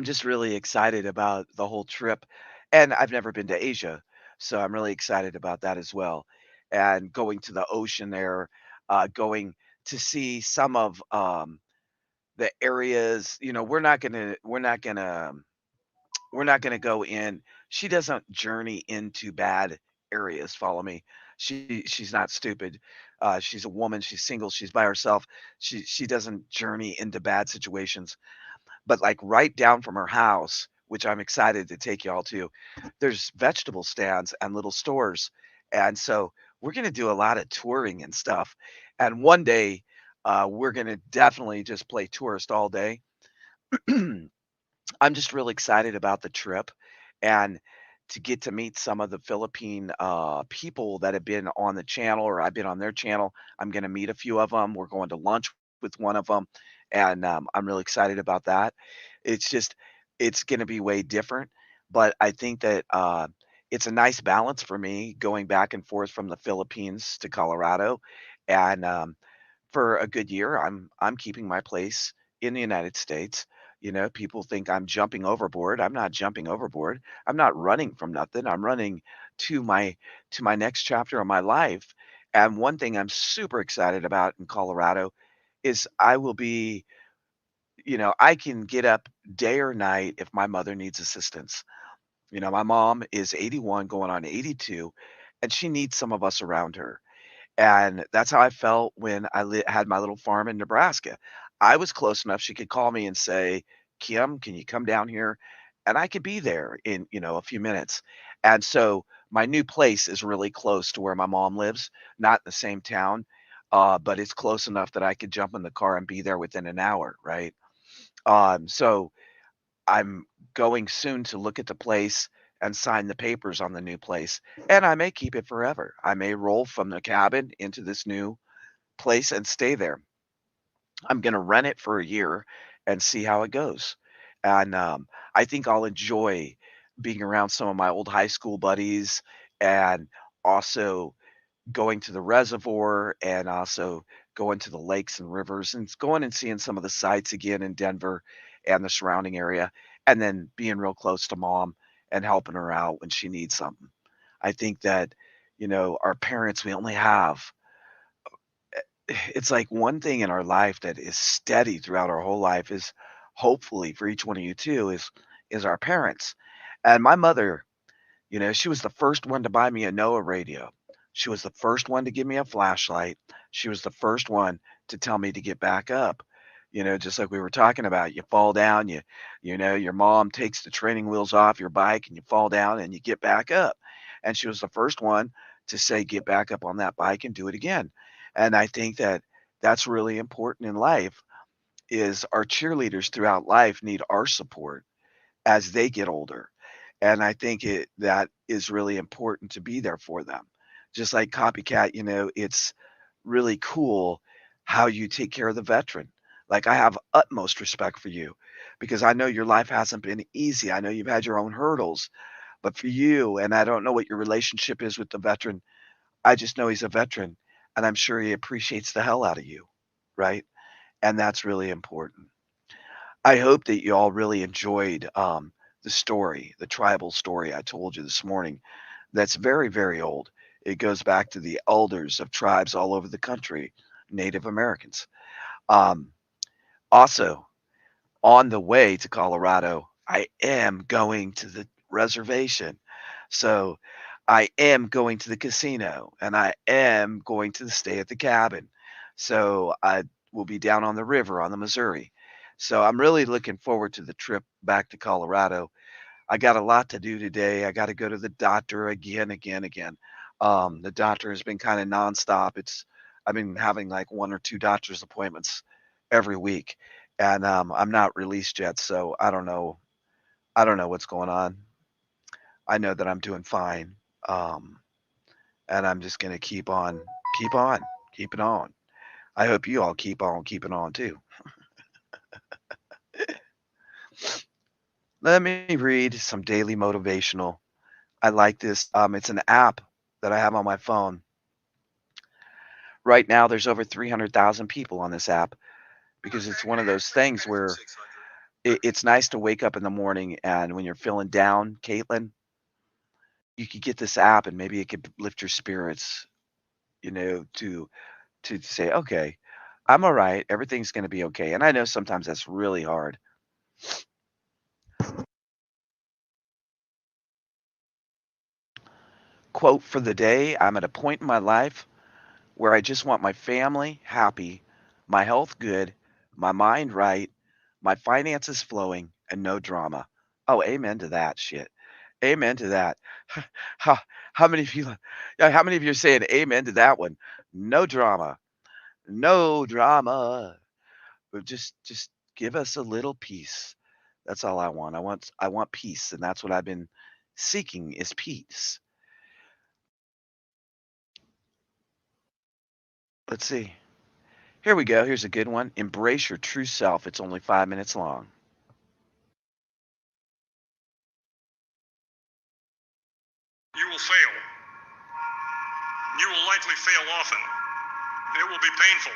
just really excited about the whole trip. And I've never been to Asia, so I'm really excited about that as well. And going to the ocean there, going to see some of the areas, we're not gonna go in. She doesn't journey into bad areas, follow me. She's not stupid. She's a woman, she's single, she's by herself. She doesn't journey into bad situations. But, like, right down from her house, which I'm excited to take y'all to, there's vegetable stands and little stores, and so we're gonna do a lot of touring and stuff, and one day, we're gonna definitely just play tourist all day. I'm just really excited about the trip and to get to meet some of the Philippine, people that have been on the channel or I've been on their channel. I'm gonna meet a few of them. We're going to lunch with one of them, and, I'm really excited about that. It's just it's gonna be way different, but I think that, it's a nice balance for me going back and forth from the Philippines to Colorado, and, for a good year, I'm keeping my place in the United States. People think I'm jumping overboard. I'm not jumping overboard. I'm not running from nothing. I'm running to my next chapter of my life. And one thing I'm super excited about in Colorado is I can get up day or night if my mother needs assistance. My mom is 81 going on 82 and she needs some of us around her. And that's how I felt when had my little farm in Nebraska. I was close enough, she could call me and say, "Kim, can you come down here?" And I could be there in, a few minutes. And so my new place is really close to where my mom lives, not in the same town, but it's close enough that I could jump in the car and be there within an hour, right? So I'm going soon to look at the place and sign the papers on the new place, and I may keep it forever. I may roll from the cabin into this new place and stay there. I'm gonna rent it for a year and see how it goes. And, I think I'll enjoy being around some of my old high school buddies and also going to the reservoir and also going to the lakes and rivers and going and seeing some of the sights again in Denver and the surrounding area, and then being real close to mom and helping her out when she needs something. I think that, our parents, we only have it's like one thing in our life that is steady throughout our whole life is hopefully for each one of you too is our parents. And my mother, she was the first one to buy me a Noah radio. She was the first one to give me a flashlight. She was the first one to tell me to get back up. Just like we were talking about, you fall down, your mom takes the training wheels off your bike and you fall down and you get back up. And she was the first one to say, get back up on that bike and do it again. And I think that that's really important in life is our cheerleaders throughout life need our support as they get older. And I think that is really important to be there for them. Just like Copycat, it's really cool how you take care of the veteran. Like I have utmost respect for you because I know your life hasn't been easy. I know you've had your own hurdles, but for you, and I don't know what your relationship is with the veteran. I just know he's a veteran and I'm sure he appreciates the hell out of you, right? And that's really important. I hope that you all really enjoyed the story, the tribal story I told you this morning. That's very, very old. It goes back to the elders of tribes all over the country, Native Americans. Um, Also, on the way to Colorado, I am going to the reservation. So I am going to the casino and I am going to stay at the cabin. So I will be down on the river on the Missouri. So I'm really looking forward to the trip back to Colorado. I got a lot to do today. I got to go to the doctor again, again, again. The doctor has been kind of nonstop. I've been having like one or two doctor's appointments every week, and I'm not released yet, so I don't know. I don't know what's going on. I know that I'm doing fine, um, and I'm just gonna keep on, keep it on. I hope you all keep on keeping on too. Let me read some daily motivational. I like this. It's an app that I have on my phone. Right now, there's over 300,000 people on this app because it's one of those things where it's nice to wake up in the morning and when you're feeling down, Caitlin, you could get this app and maybe it could lift your spirits, to say, okay, I'm all right. Everything's going to be okay. And I know sometimes that's really hard. Quote for the day: I'm at a point in my life where I just want my family happy, my health good, my mind right, my finances flowing, and no drama. Oh, amen to that shit. Amen to that. How, how many of you, yeah, how many of you are saying amen to that one? No drama, no drama. But just give us a little peace. That's all I want. I want peace, and that's what I've been seeking is peace. Let's see. Here we go. Here's a good one. Embrace your true self. It's only 5 minutes long. You will fail. You will likely fail often. It will be painful.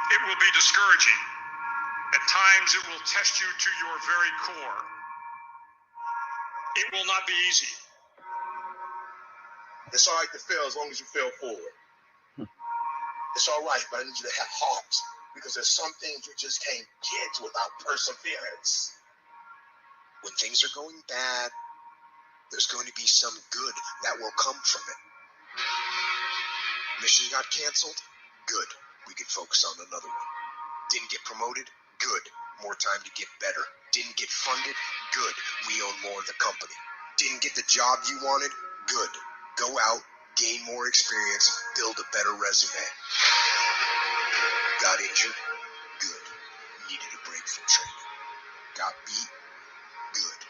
It will be discouraging. At times, it will test you to your very core. It will not be easy. It's all right to fail as long as you fail forward. It's all right, but I need you to have heart because there's some things you just can't get without perseverance. When things are going bad, there's going to be some good that will come from it. Mission got canceled? Good. We can focus on another one. Didn't get promoted? Good. More time to get better. Didn't get funded? Good. We own more of the company. Didn't get the job you wanted? Good. Go out, gain more experience, build a better resume. Got injured? Good. Needed a break from training. Got beat? Good.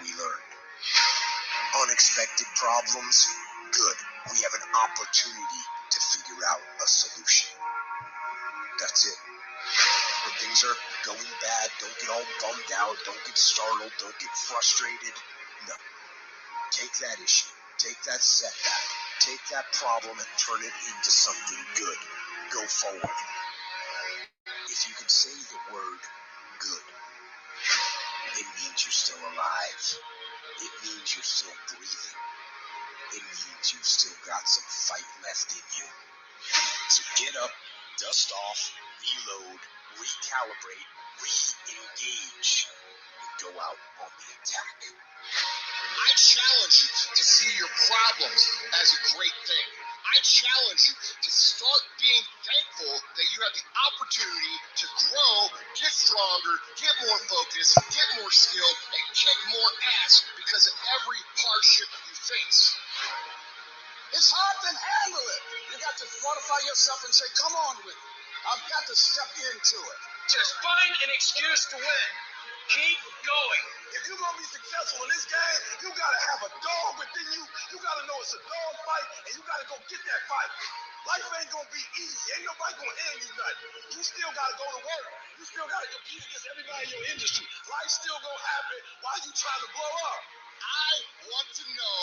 We learned. Unexpected problems? Good. We have an opportunity to figure out a solution. That's it. When things are going bad, don't get all bummed out, don't get startled, don't get frustrated. No. Take that issue, take that setback, take that problem and turn it into something good. Go forward. If you can say the word good, it means you're still alive. It means you're still breathing. It means you've still got some fight left in you. So get up, dust off, reload, recalibrate, re-engage and go out on the attack. I challenge you to see your problems as a great thing. I challenge you to start being thankful that you have the opportunity to grow, get stronger, get more focused, get more skilled, and kick more ass because of every hardship you face. It's hard to handle it. You got to fortify yourself and say, come on with it. I've got to step into it. Just find an excuse to win. Keep going. If you're going to be successful in this game, you got to have a dog within you. You got to know it's a dog fight, and you got to go get that fight. Life ain't going to be easy. Ain't nobody going to hand you nothing. You still got to go to work. You still got to compete against everybody in your industry. Life's still going to happen while you trying to blow up. I want to know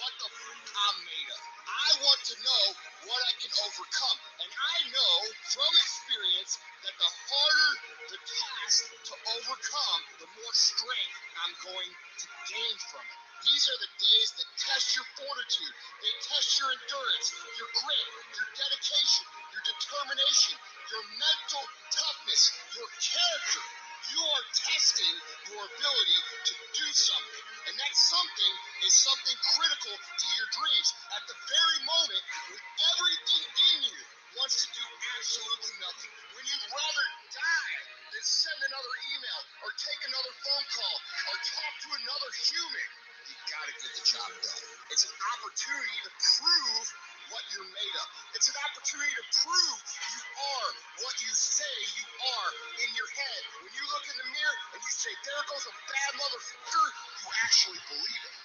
what the fuck I'm made of. I want to know what I can overcome. And I know from experience that the harder the task to overcome, the more strength I'm going to gain from it. These are the days that test your fortitude. They test your endurance, your grit, your dedication, your determination, your mental toughness, your character. You are testing your ability to do something. And that something is something critical to your dreams. At the very moment when everything in you wants to do absolutely nothing. When you'd rather die than send another email or take another phone call or talk to another human. You gotta get the job done. It's an opportunity to prove what you're made of. It's an opportunity to prove you are what you say you are in your head. When you look in the mirror and you say, there goes a bad motherfucker, you actually believe it.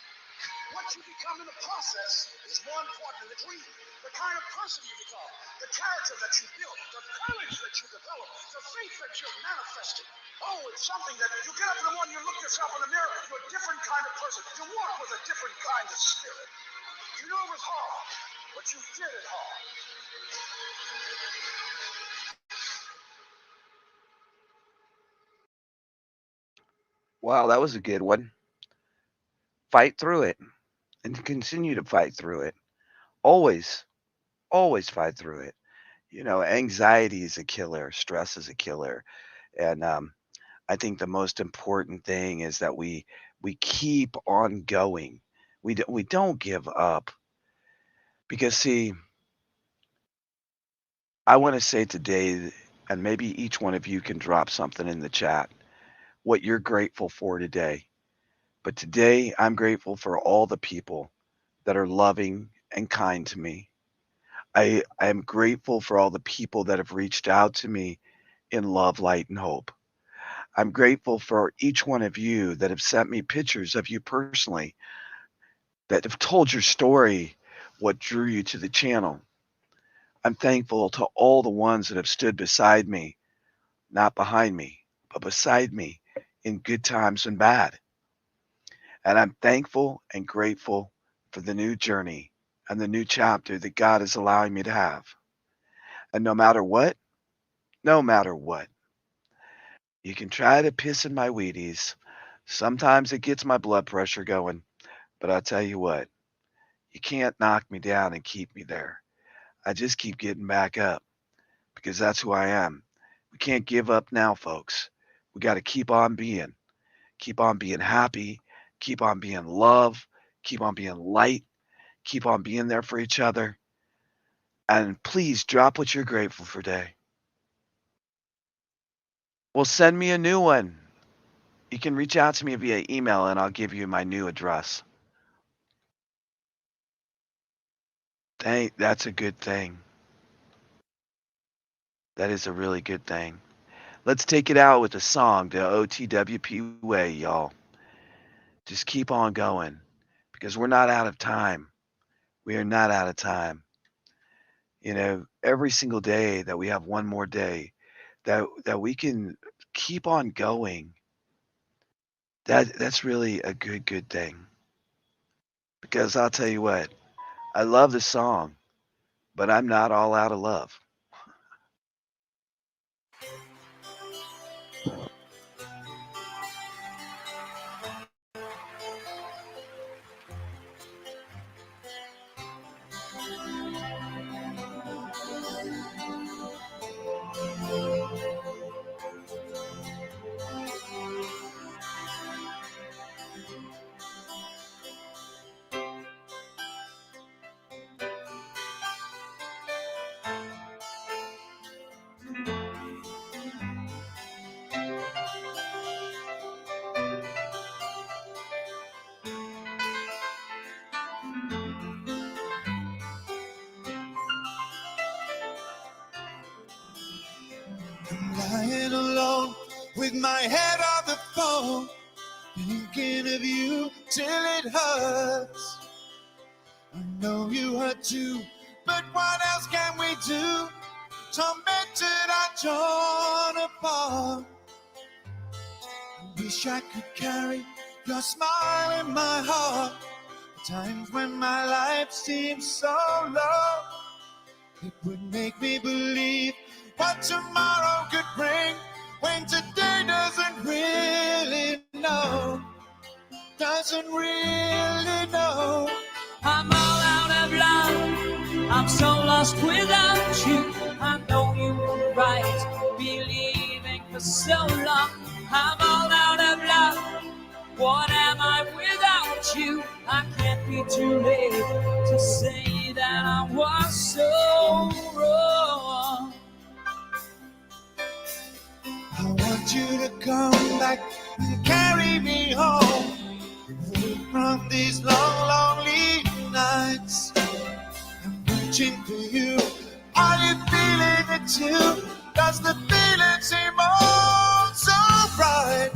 What you become in the process is more important than the dream. The kind of person you become, the character that you build, the courage that you develop, the faith that you're manifesting. Oh, it's something that you get up in the morning, you look yourself in the mirror, you're a different kind of person. You walk with a different kind of spirit. You know it was hard, but you did it hard. Wow, that was a good one. Fight through it and continue to fight through it. Always, always fight through it. You know, anxiety is a killer, stress is a killer. And I think the most important thing is that we keep on going. We don't give up because see, I want to say today, and maybe each one of you can drop something in the chat, what you're grateful for today. But today, I'm grateful for all the people that are loving and kind to me. I am grateful for all the people that have reached out to me in love, light, and hope. I'm grateful for each one of you that have sent me pictures of you personally, that have told your story, what drew you to the channel. I'm thankful to all the ones that have stood beside me, not behind me, but beside me in good times and bad. And I'm thankful and grateful for the new journey and the new chapter that God is allowing me to have. And no matter what, you can try to piss in my Wheaties. Sometimes it gets my blood pressure going, but I'll tell you what, you can't knock me down and keep me there. I just keep getting back up because that's who I am. We can't give up now, folks. We got to keep on being happy, keep on being love, keep on being light, keep on being there for each other. And please drop what you're grateful for today. Well, send me a new one. You can reach out to me via email and I'll give you my new address. That's a good thing. That is a really good thing. Let's take it out with a song, the OTWP way, y'all. Just keep on going because we're not out of time. We are not out of time. You know, every single day that we have one more day that we can keep on going. That's really a good thing. Because I'll tell you what, I love the song, but I'm not all out of love. with my head on the phone, thinking of you till it hurts. I know you hurt too, but what else can we do? Tormented and torn apart. I wish I could carry your smile in my heart. Times when my life seems so low, it would make me believe what tomorrow could bring, when today doesn't really know, doesn't really know. I'm all out of love, I'm so lost without you. I know you were right, believing for so long. I'm all out of love, what am I without you? I can't be too late to say that I was so wrong. I want you to come back and carry me home, away from these long, lonely nights. I'm reaching for you. Are you feeling it too? Does the feeling seem oh so bright?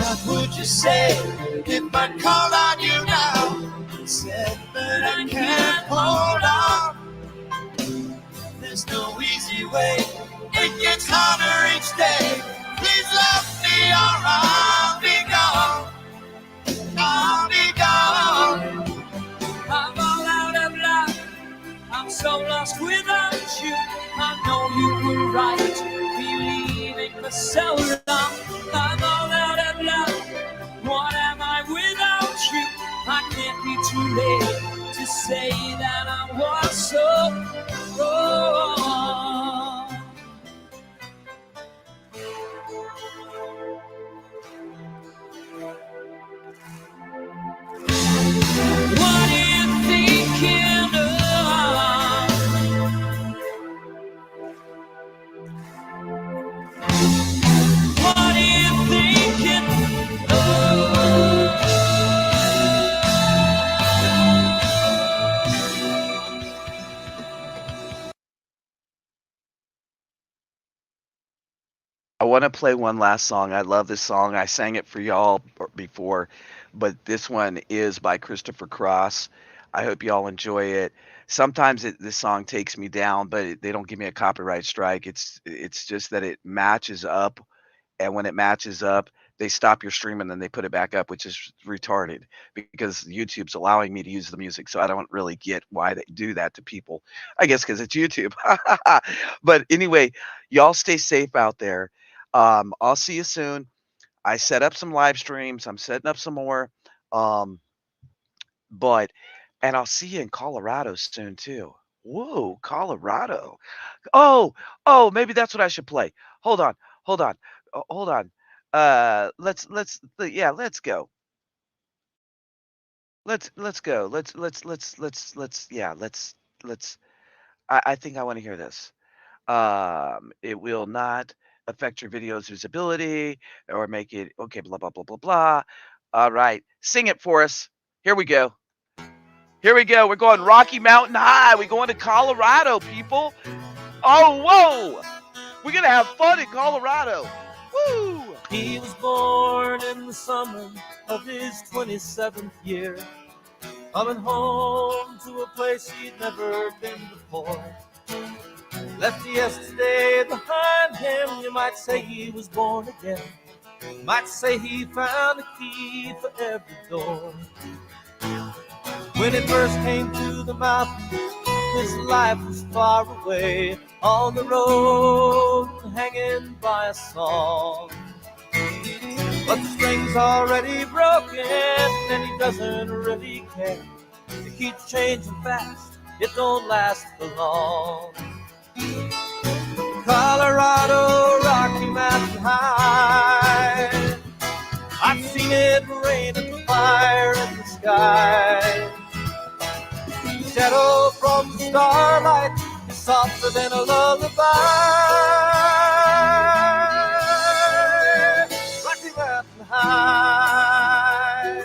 What would you say if I called on you now? Said that I can't hold on. There's no easy way. It gets harder each day. Please love me or I'll be gone. I'll be gone. I'm all out of love, I'm so lost without you. I know you were right, believing for so long. I'm all out of love, what am I without you? I can't be too late to say that I was so wrong. What are you thinking of? What are you thinking of? I want to play one last song. I love this song. I sang it for y'all before, but this one is by Christopher Cross. I hope y'all enjoy it. Sometimes this song takes me down, but they don't give me a copyright strike. It's just that it matches up, and when it matches up, they stop your stream and then they put it back up, which is retarded because YouTube's allowing me to use the music. So I don't really get why they do that to people. I guess because it's YouTube. But anyway, y'all stay safe out there. I'll see you soon. I set up some live streams. I'm setting up some more. Um, but and I'll see you in Colorado soon too. Whoa, Colorado. Oh, maybe that's what I should play. Hold on. Hold on. Yeah, let's go. Let's go. Let's I think I want to hear this. It will not affect your video's visibility or make it okay, blah blah blah blah blah. All right. Sing it for us. Here we go. We're going Rocky Mountain High. We're going to Colorado, people. Oh, whoa. We're going to have fun in Colorado. Woo! He was born in the summer of his 27th year, coming home to a place he'd never been before. Left yesterday behind him, you might say he was born again. You might say he found a key for every door. When he first came to the mountains, his life was far away, on the road, hanging by a song. But the string's already broken, and he doesn't really care. It keeps changing fast, it don't last for long. Colorado, Rocky Mountain High, I've seen it rain and fire in the sky. The shadow from the starlight is softer than a lullaby. Rocky Mountain High,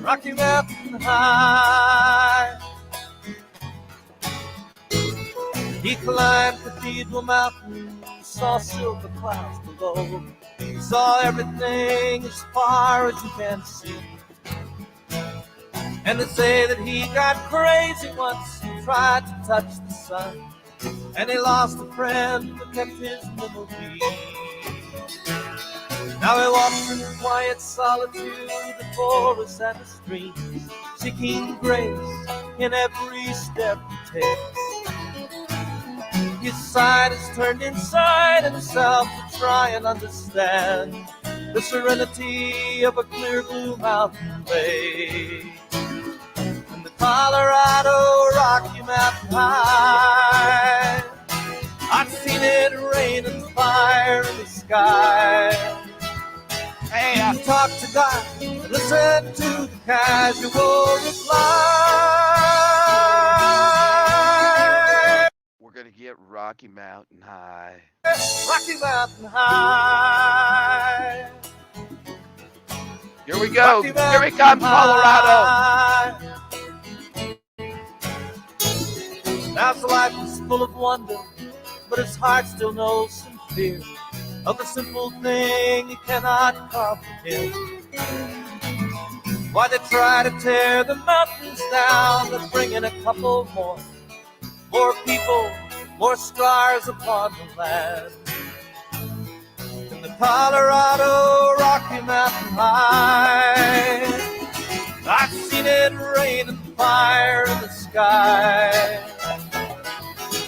Rocky Mountain High. He climbed Cathedral Mountain, saw silver clouds below. He saw everything as far as you can see. And they say that he got crazy once he tried to touch the sun, and he lost a friend but kept his memory. Now he walks in quiet solitude, the forest and the streams, seeking grace in every step he takes. His side is turned inside himself to try and understand the serenity of a clear blue mountain lake. In the Colorado Rocky Mountain High, I've seen it rain and fire in the sky. Hey, I talk to God, listen to the casual reply. We're going to get Rocky Mountain High. Rocky Mountain High. Here we go. Here we come, Colorado. Now his life is full of wonder, but his heart still knows some fear of the simple thing he cannot comprehend. Why they try to tear the mountains down, they're bringing a couple more people, more scars upon the land. In the Colorado Rocky Mountain High, I've seen it rain and fire in the sky.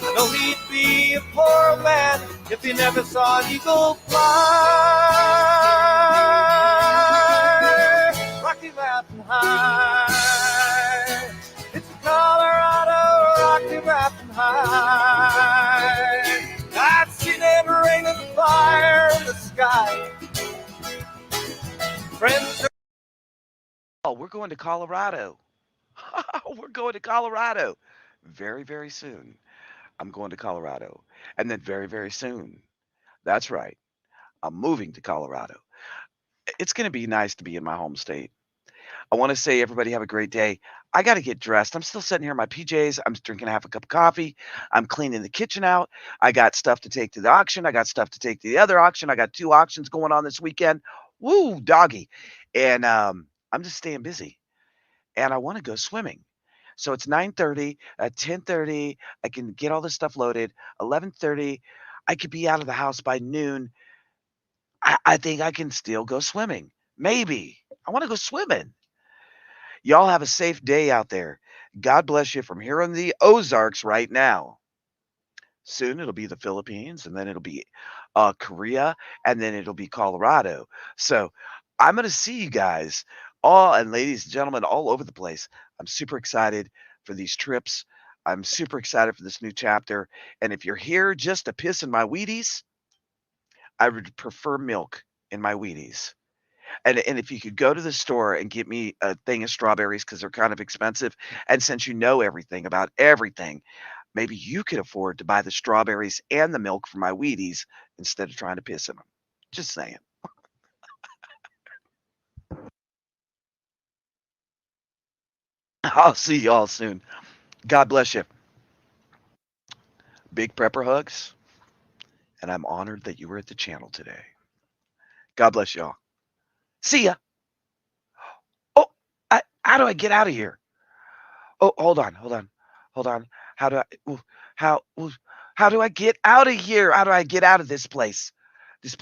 I know he'd be a poor man if he never saw an eagle fly. Rocky Mountain High, it's the Colorado Rocky Mountain High. I've seen it rain and fire in the sky. Friends, Oh, we're going to Colorado. We're going to Colorado very, very soon. I'm going to Colorado. And then very, very soon, that's right, I'm moving to Colorado. It's going to be nice to be in my home state. I want to say, everybody, have a great day. I got to get dressed. I'm still sitting here in my PJs. I'm drinking half a cup of coffee. I'm cleaning the kitchen out. I got stuff to take to the auction. I got stuff to take to the other auction. I got 2 auctions going on this weekend. Woo, doggy. And I'm just staying busy. And I want to go swimming. So it's 9:30. At 10:30, I can get all this stuff loaded. 11:30, I could be out of the house by noon. I think I can still go swimming. Maybe. I want to go swimming. Y'all have a safe day out there. God bless you from here in the Ozarks right now. Soon it'll be the Philippines, and then it'll be Korea, and then it'll be Colorado. So I'm going to see you guys all, and ladies and gentlemen, all over the place. I'm super excited for these trips. I'm super excited for this new chapter. And if you're here just to piss in my Wheaties, I would prefer milk in my Wheaties. And if you could go to the store and get me a thing of strawberries because they're kind of expensive, and since you know everything about everything, maybe you could afford to buy the strawberries and the milk for my Wheaties instead of trying to piss in them. Just saying. I'll see y'all soon. God bless you. Big prepper hugs. And I'm honored that you were at the channel today. God bless y'all. See ya. Oh, how do I get out of here? Oh, hold on. How do I? How do I get out of here? How do I get out of this place? This place